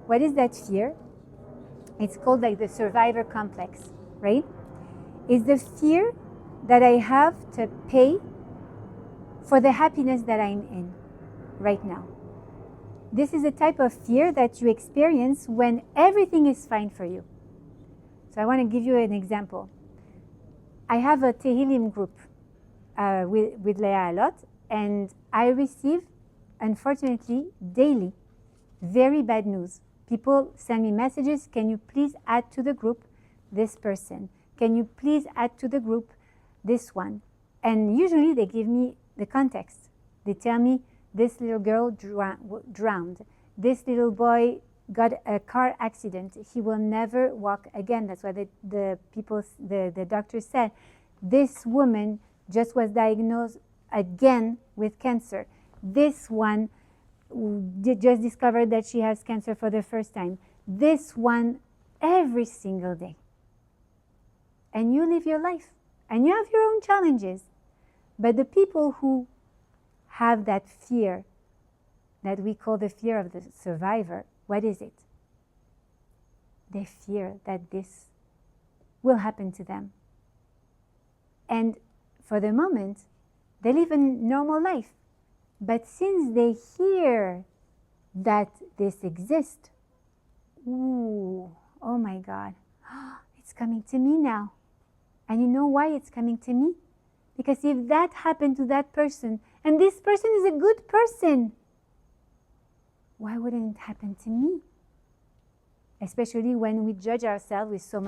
What is that fear? It's called like the survivor complex, right? It's the fear that I have to pay for the happiness that I'm in right now. This is a type of fear that you experience when everything is fine for you. So I want to give you an example. I have a Tehillim group with Leah a lot, and I receive, unfortunately, daily, very bad news. People send me messages, can you please add to the group this person? Can you please add to the group this one? And usually they give me the context. They tell me this little girl drowned. This little boy got a car accident. He will never walk again. That's why the doctor said. This woman just was diagnosed again with cancer. This one just discovered that she has cancer for the first time. This one every single day. And you live your life. And you have your own challenges. But the people who have that fear that we call the fear of the survivor, what is it? They fear that this will happen to them. And for the moment, they live a normal life. But since they hear that this exists, ooh, oh my God, it's coming to me now. And you know why it's coming to me? Because if that happened to that person, and this person is a good person, why wouldn't it happen to me? Especially when we judge ourselves with so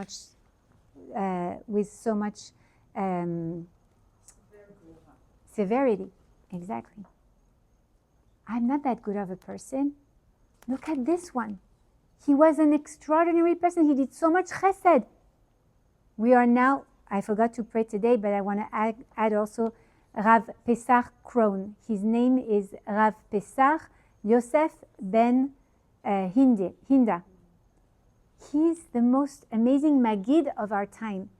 much severity. Exactly. I'm not that good of a person. Look at this one. He was an extraordinary person. He did so much chesed. We are now, I forgot to pray today, but I want to add also Rav Pesach Krohn. His name is Rav Pesach Yosef ben Hinda. He's the most amazing Magid of our time,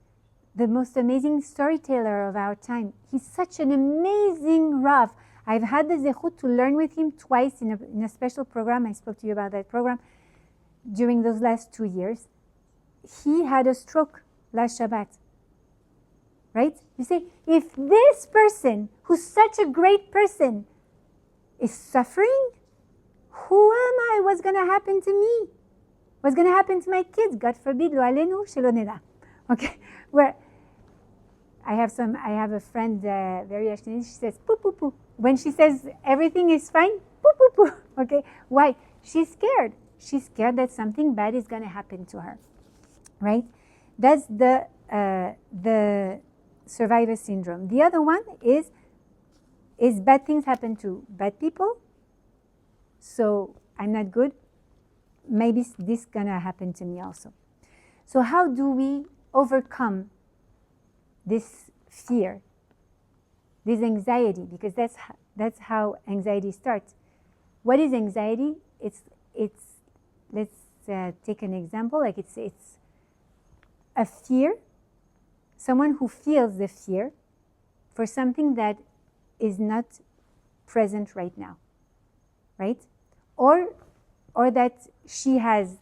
the most amazing storyteller of our time. He's such an amazing Rav. I've had the zechut to learn with him twice in a special program. I spoke to you about that program during those last 2 years. He had a stroke last Shabbat, right? You say, if this person, who's such a great person, is suffering, who am I? What's going to happen to me? What's going to happen to my kids? God forbid, lo alenu, shelo neda. Okay, where I have a friend, very Ashkenazi, she says, poo, poo, poo. When she says everything is fine, poo, poo, poo. Okay, why? She's scared. She's scared that something bad is going to happen to her, right? That's the survivor syndrome. The other one is bad things happen to bad people, so I'm not good. Maybe this is going to happen to me also. So how do we overcome this fear, this anxiety? Because that's how anxiety starts. What is anxiety? It's let's take an example. Like it's a fear, someone who feels the fear for something that is not present right now, right? Or that she has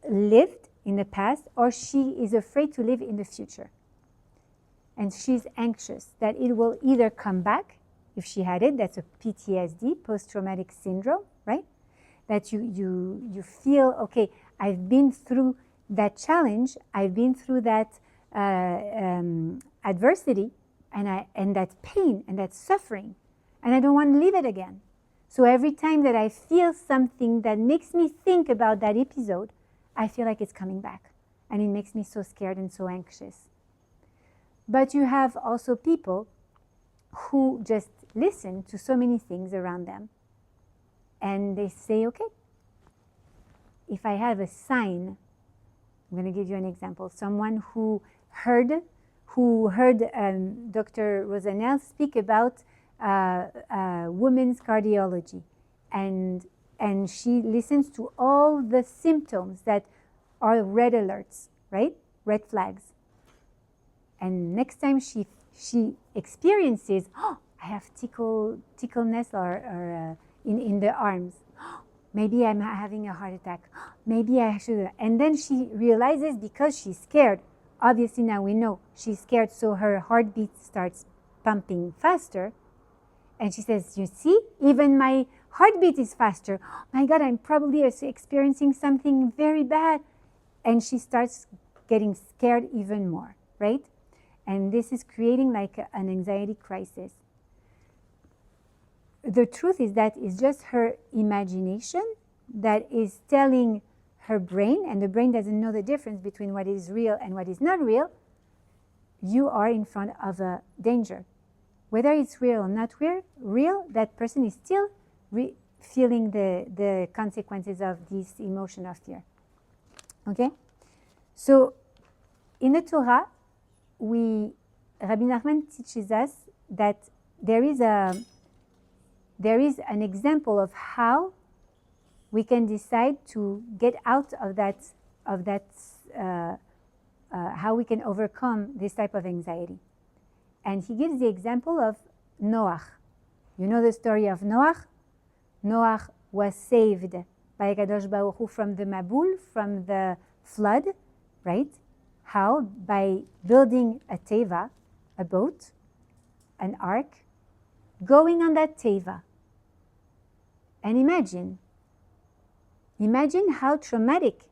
lived in the past, or she is afraid to live in the future. And she's anxious that it will either come back, if she had it, that's a PTSD, post-traumatic syndrome, right? That you feel, okay, I've been through that challenge, I've been through that adversity, and that pain, and that suffering, and I don't want to live it again. So every time that I feel something that makes me think about that episode, I feel like it's coming back. And it makes me so scared and so anxious. But you have also people who just listen to so many things around them. And they say, okay, if I have a sign, I'm going to give you an example. Someone who heard Dr. Rosanel speak about women's cardiology, and she listens to all the symptoms that are red alerts, right? Red flags. And next time she experiences, oh, I have tickleness or in the arms. Maybe I'm having a heart attack. Maybe I should. And then she realizes, because she's scared. Obviously now we know she's scared, so her heartbeat starts pumping faster. And she says, you see, even my heartbeat is faster. Oh my God, I'm probably experiencing something very bad. And she starts getting scared even more, right? And this is creating like an anxiety crisis. The truth is that it's just her imagination that is telling her brain, and the brain doesn't know the difference between what is real and what is not real. You are in front of a danger. Whether it's real or not real, that person is still feeling the consequences of this emotion of fear. Okay? So, in the Torah, Rabbi Nachman teaches us that there is an example of how we can decide to get out of that how we can overcome this type of anxiety. And he gives the example of Noach. You know the story of Noach? Noach was saved by Kadosh Baruch Hu from the Mabul, from the flood, right? How? By building a teva, a boat, an ark, going on that teva. And imagine how traumatic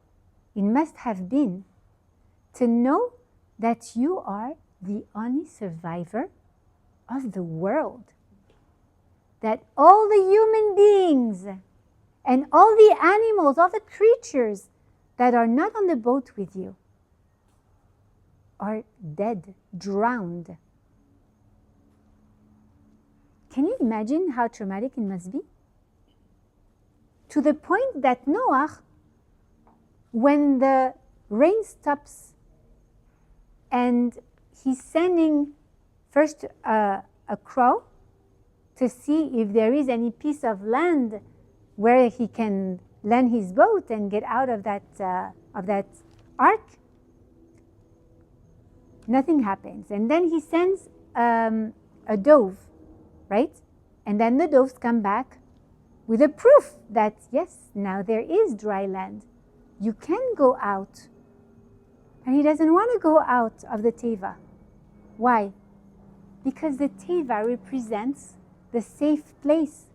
it must have been to know that you are the only survivor of the world. That all the human beings and all the animals, all the creatures that are not on the boat with you are dead, drowned. Can you imagine how traumatic it must be? To the point that Noach, when the rain stops and he's sending first a crow to see if there is any piece of land where he can land his boat and get out of that ark, nothing happens. And then he sends a dove, right? And then the doves come back with a proof that, yes, now there is dry land. You can go out. And he doesn't want to go out of the teva. Why? Because the teva represents the safe place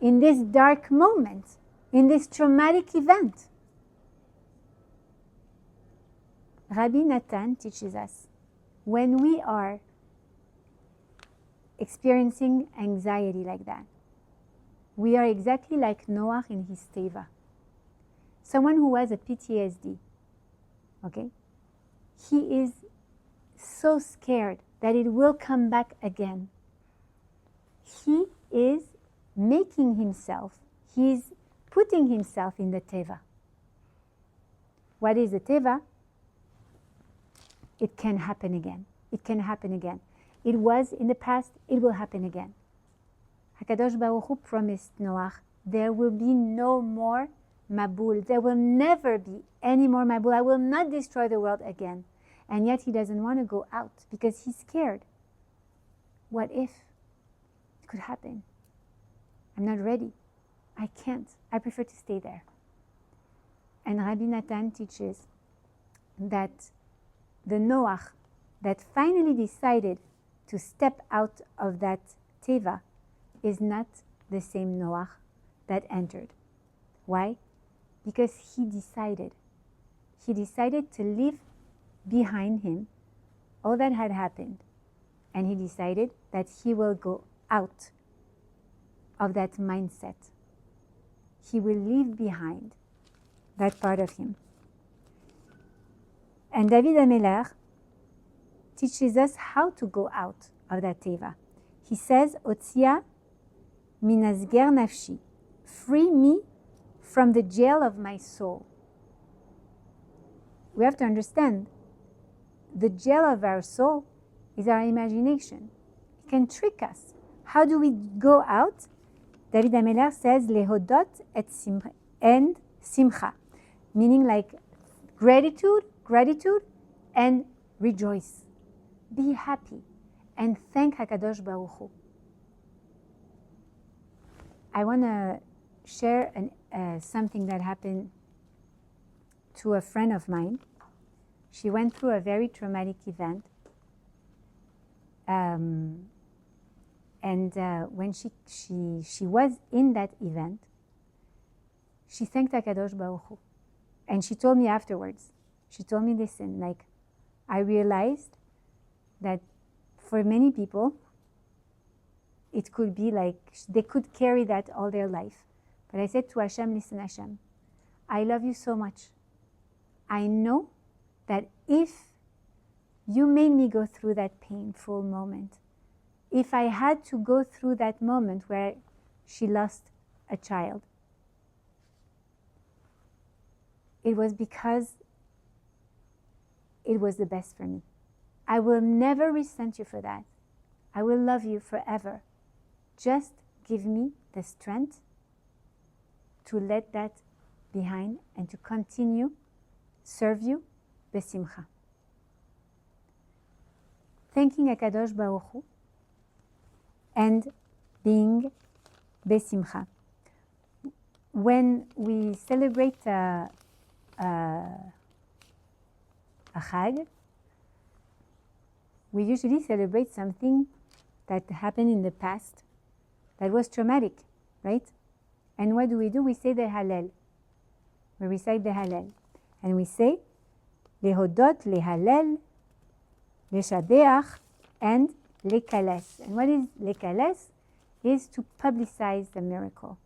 in this dark moment, in this traumatic event. Rabbi Natan teaches us, when we are experiencing anxiety like that, we are exactly like Noach in his teva. Someone who has a PTSD, okay? He is so scared that it will come back again. He is making himself, he's putting himself in the teva. What is the teva? It can happen again. It can happen again. It was in the past, it will happen again. HaKadosh Baruch Hu promised Noach, there will be no more Mabul. There will never be any more Mabul. I will not destroy the world again. And yet he doesn't want to go out because he's scared. What if it could happen? I'm not ready. I can't. I prefer to stay there. And Rabbi Natan teaches that the Noach that finally decided to step out of that teva is not the same Noach that entered. Why? Because he decided to leave behind him all that had happened. And he decided that he will go out of that mindset. He will leave behind that part of him. And David HaMelech teaches us how to go out of that teva. He says, Otzia minasger nafshi, free me from the jail of my soul. We have to understand, the jail of our soul is our imagination. It can trick us. How do we go out? David HaMelech says, lehodot and simcha, meaning like gratitude and rejoice. Be happy and thank HaKadosh Baruch Hu. I want to share something that happened to a friend of mine. She went through a very traumatic event. And when she was in that event, she thanked HaKadosh Baruch Hu. And she told me afterwards, she told me, listen, like, I realized that for many people, it could be like they could carry that all their life. But I said to Hashem, listen, Hashem, I love you so much. I know that if you made me go through that painful moment, if I had to go through that moment where she lost a child, it was because it was the best for me. I will never resent you for that. I will love you forever. Just give me the strength to let that behind and to continue serve you besimcha. Thanking HaKadosh Baruch Hu and being besimcha. when we celebrate a Chag, we usually celebrate something that happened in the past that was traumatic, right? And what do? We say the Hallel. We recite the Hallel. And we say, Lehodot, Lehalel, Leshabeach, and Lekales. And what is Lekales? Is to publicize the miracle.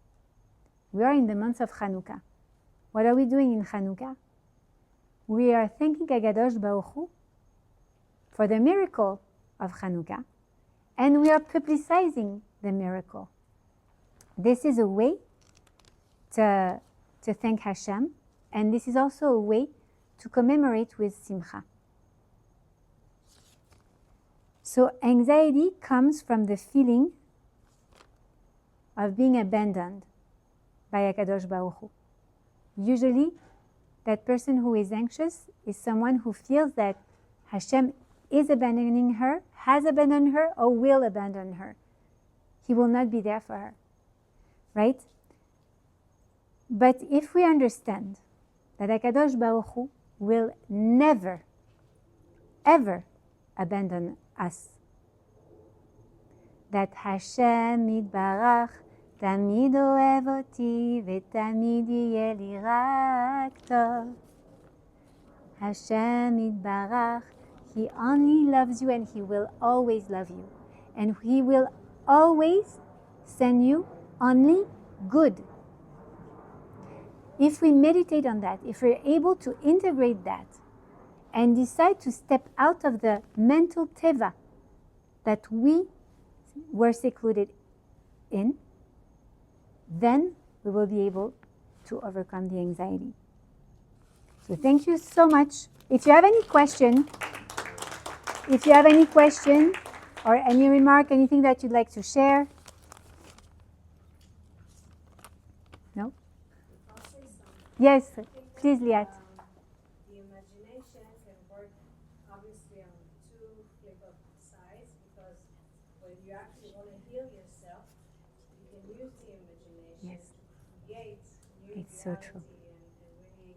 We are in the month of Chanukah. What are we doing in Chanukah? We are thanking Hakadosh Baruch Hu for the miracle of Chanukah, and we are publicizing the miracle. This is a way to thank Hashem, and this is also a way to commemorate with Simcha. So anxiety comes from the feeling of being abandoned by Hakadosh Baruch Hu. Usually, that person who is anxious is someone who feels that Hashem is abandoning her, has abandoned her, or will abandon her. He will not be there for her, right? But if we understand that Hakadosh Baruch Hu will never, ever abandon us, that Hashem Yitbarach תמיד אוהב אותי ותמיד יהיה לי רק טוב. Hashem Yitbarach, He only loves you and He will always love you. And He will always send you only good. If we meditate on that, if we're able to integrate that and decide to step out of the mental teva that we were secluded in, then we will be able to overcome the anxiety. So thank you so much. If you have any question or any remark, anything that you'd like to share. No? I'll say something. Yes, please, Liat. The imagination can work obviously on two flip of sides, because when you actually want to heal yourself, you can use the imagination Yes. to create new It's so reality true. and really,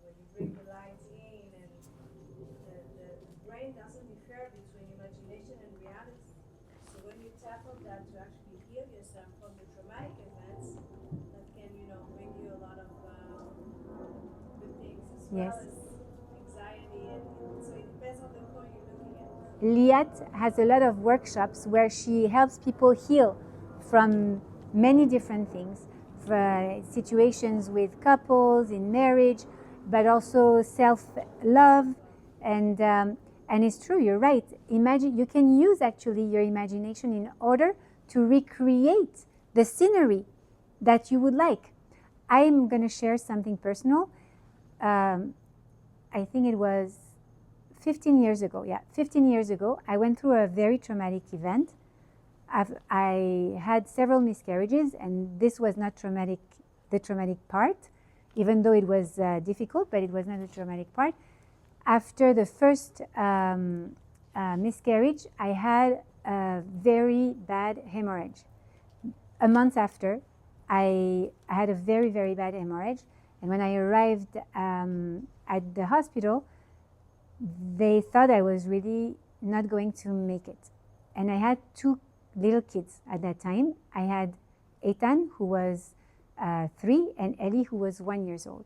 when you bring the light in, and the brain doesn't differ between imagination and reality. So when you tackle that to actually heal yourself from the traumatic events, that can, bring you a lot of good things as Yes. well as anxiety, and so it depends on the point you're looking at. Liat has a lot of workshops where she helps people heal from many different things, for situations with couples, in marriage, but also self-love. And it's true, you're right. Imagine, you can use actually your imagination in order to recreate the scenery that you would like. I'm going to share something personal. I think it was 15 years ago. Yeah, 15 years ago, I went through a very traumatic event. I had several miscarriages, and this was not the traumatic part, even though it was difficult, but it was not the traumatic part. After the first miscarriage, I had a very bad hemorrhage. A month after, I had a very, very bad hemorrhage. And when I arrived at the hospital, they thought I was really not going to make it. And I had two little kids at that time. I had Eitan, who was 3, and Eli, who was 1 year old.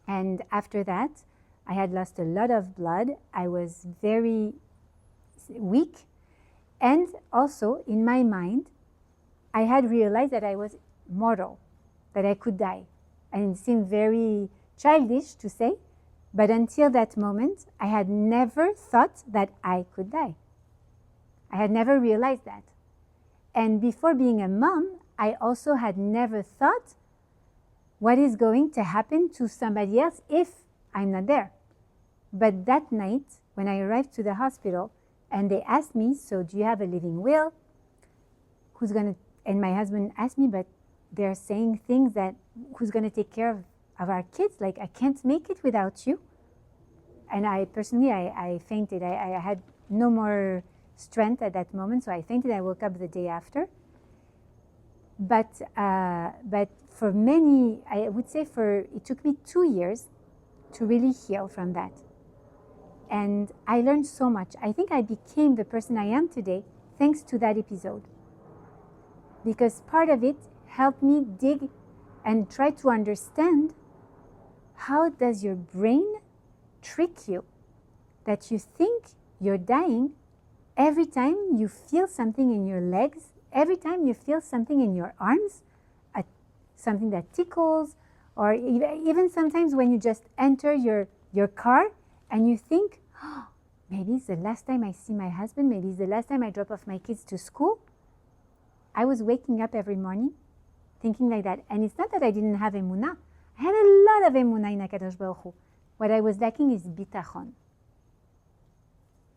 And after that, I had lost a lot of blood. I was very weak. And also, in my mind, I had realized that I was mortal, that I could die. And it seemed very childish to say, but until that moment, I had never thought that I could die. I had never realized that. And before being a mom, I also had never thought what is going to happen to somebody else if I'm not there. But that night, when I arrived to the hospital and they asked me, so do you have a living will? And my husband asked me, but they're saying things that, who's going to take care of our kids? Like, I can't make it without you. And I fainted. I had no more strength at that moment, so I fainted. I woke up the day after. But for many, I would say it took me 2 years to really heal from that. And I learned so much. I think I became the person I am today thanks to that episode. Because part of it helped me dig and try to understand, how does your brain trick you that you think you're dying every time you feel something in your legs, every time you feel something in your arms, something that tickles, or even sometimes when you just enter your car and you think, oh, maybe it's the last time I see my husband, maybe it's the last time I drop off my kids to school. I was waking up every morning thinking like that. And it's not that I didn't have emunah. I had a lot of emunah in HaKadosh Baruch Hu. What I was lacking is bitachon.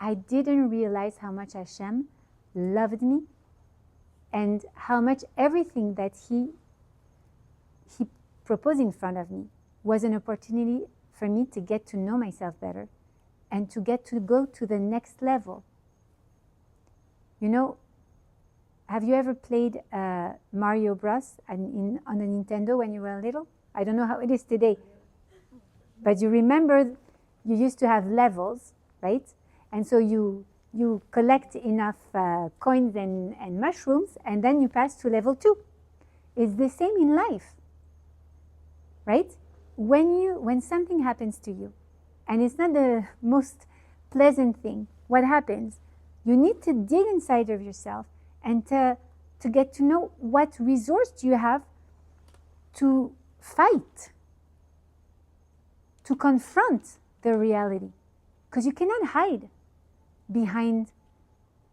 I didn't realize how much Hashem loved me and how much everything that He proposed in front of me was an opportunity for me to get to know myself better and to get to go to the next level. You know, have you ever played Mario Bros. On the Nintendo when you were little? I don't know how it is today. But you remember you used to have levels, right? And so you collect enough coins and mushrooms, and then you pass to level 2. It's the same in life, right? When something happens to you, and it's not the most pleasant thing, what happens? You need to dig inside of yourself and to get to know what resource do you have to fight, to confront the reality. Because you cannot hide behind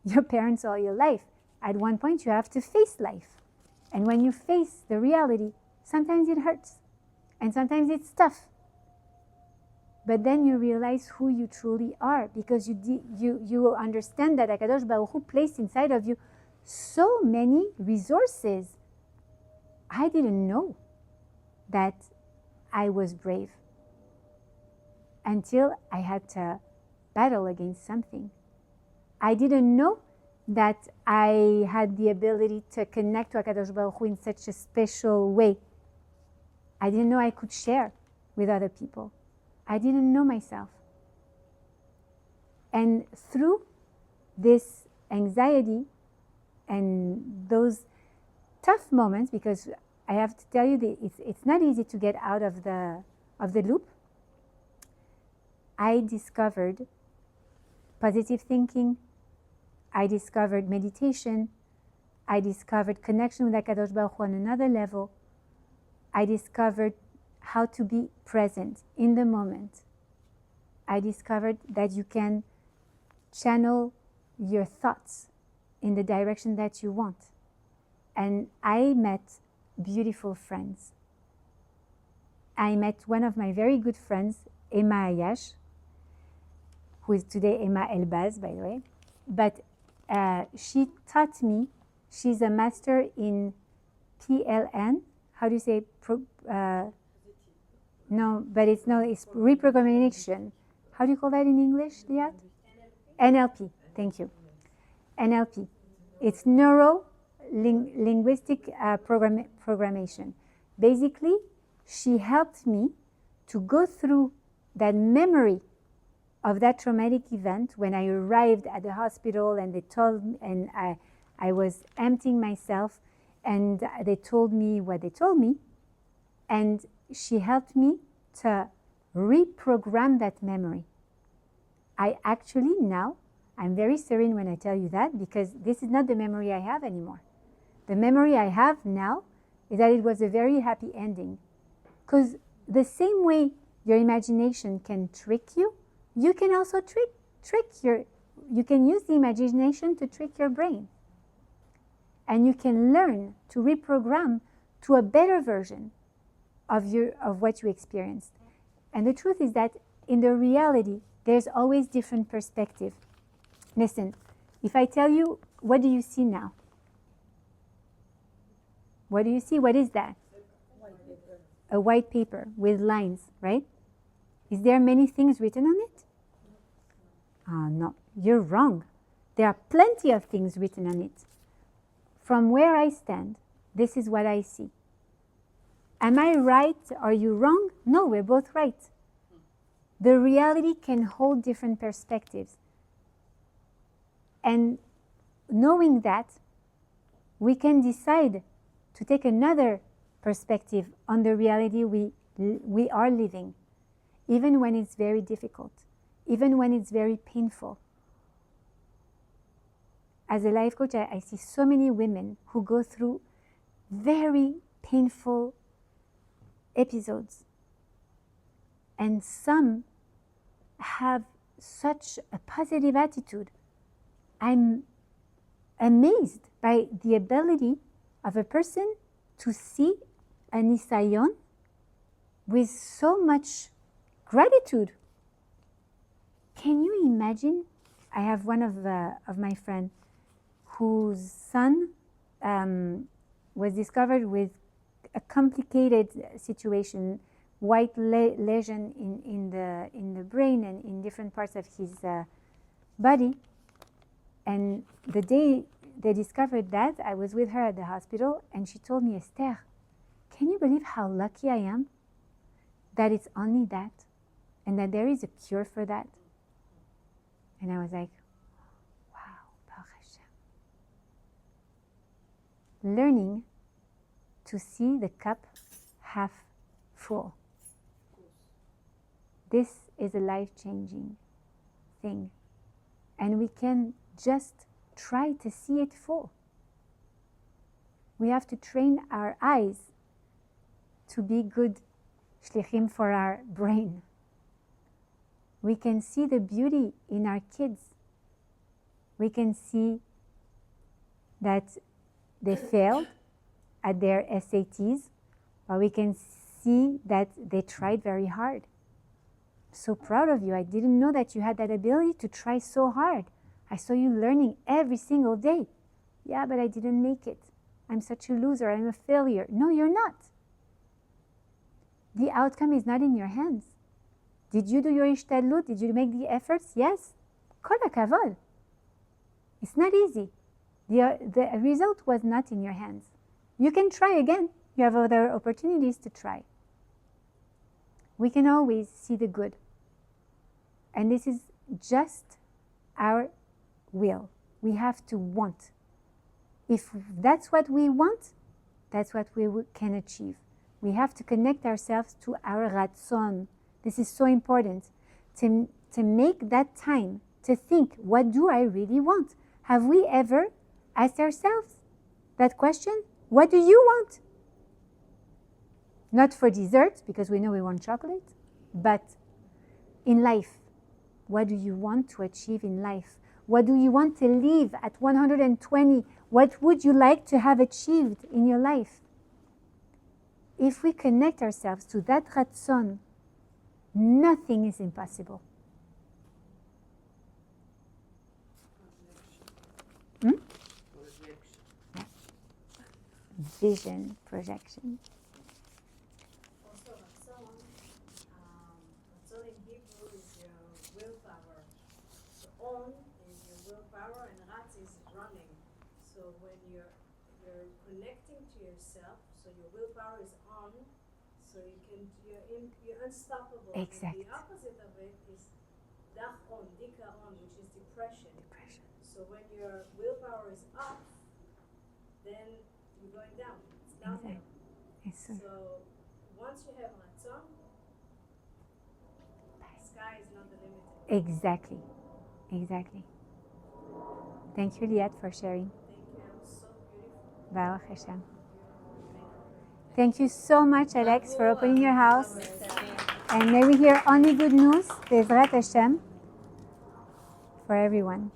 your parents all your life. At one point you have to face life. And when you face the reality, sometimes it hurts. And sometimes it's tough. But then you realize who you truly are, because you understand that HaKadosh Baruch Hu placed inside of you so many resources. I didn't know that I was brave until I had to battle against something. I didn't know that I had the ability to connect to HaKadosh Baruch Hu in such a special way. I didn't know I could share with other people. I didn't know myself. And through this anxiety and those tough moments, because I have to tell you that it's not easy to get out of the loop, I discovered positive thinking, I discovered meditation, I discovered connection with HaKadosh Baruch Hu on another level, I discovered how to be present in the moment. I discovered that you can channel your thoughts in the direction that you want. And I met beautiful friends. I met one of my very good friends, Emma Ayash, who is today Emma Elbaz, by the way. But she taught me, she's a master in PLN. How do you say? No, but it's reprogrammation. How do you call that in English, Liat? NLP. Thank you. NLP. It's neuro-linguistic programmation. Basically, she helped me to go through that memory of that traumatic event when I arrived at the hospital and they told me, and I was emptying myself, and they told me what they told me, and she helped me to reprogram that memory. I actually now, I'm very serene when I tell you that, because this is not the memory I have anymore. The memory I have now is that it was a very happy ending. Because the same way your imagination can trick you, you can also you can use the imagination to trick your brain. And you can learn to reprogram to a better version of what you experienced. And the truth is that in the reality, there's always different perspective. Listen, if I tell you, what do you see now? What do you see? What is that? A white paper with lines, right? Is there many things written on it? No, you're wrong. There are plenty of things written on it. From where I stand, This is what I see. Am I right? Are you wrong? No, we're both right. The reality can hold different perspectives. And knowing that, we can decide to take another perspective on the reality we are living, even when it's very difficult, even when it's very painful. As a life coach, I see so many women who go through very painful episodes. And some have such a positive attitude. I'm amazed by the ability of a person to see a nisayon with so much gratitude. Can you imagine? I have one of my friends whose son was discovered with a complicated situation, white lesion in the brain and in different parts of his body. And the day they discovered that, I was with her at the hospital, and she told me, Esther, can you believe how lucky I am that it's only that, and that there is a cure for that? And I was like, wow, Baruch Hashem. Learning to see the cup half full. This is a life-changing thing. And we can just try to see it full. We have to train our eyes to be good shlichim for our brain. We can see the beauty in our kids. We can see that they failed at their SATs, but we can see that they tried very hard. So proud of you. I didn't know that you had that ability to try so hard. I saw you learning every single day. Yeah, but I didn't make it. I'm such a loser. I'm a failure. No, you're not. The outcome is not in your hands. Did you do your ishtadlut? Did you make the efforts? Yes. Kol hakavod. It's not easy. The result was not in your hands. You can try again. You have other opportunities to try. We can always see the good. And this is just our will. We have to want. If that's what we want, that's what we can achieve. We have to connect ourselves to our ratzon. This is so important. To make that time to think, what do I really want? Have we ever asked ourselves that question? What do you want? Not for dessert, because we know we want chocolate, but in life. What do you want to achieve in life? What do you want to live at 120? What would you like to have achieved in your life? If we connect ourselves to that ratzon, nothing is impossible. Vision, projection. Also, ratzon in Hebrew is your willpower. So on is your willpower, and ratz is running. So when you're connecting to yourself, so your willpower is on, so you're unstoppable. Exactly. And the opposite of it is dachon, dikaron, which is depression. So when your willpower is up, then you're going down. It's downhill. Exactly. So once you have ratzon, sky is not the limit. Exactly. Thank you, Liat, for sharing. Thank you. It was so beautiful. Baruch Hashem. Thank you so much, Alex, for opening your house. And may we hear only good news, Bezrat Hashem, for everyone.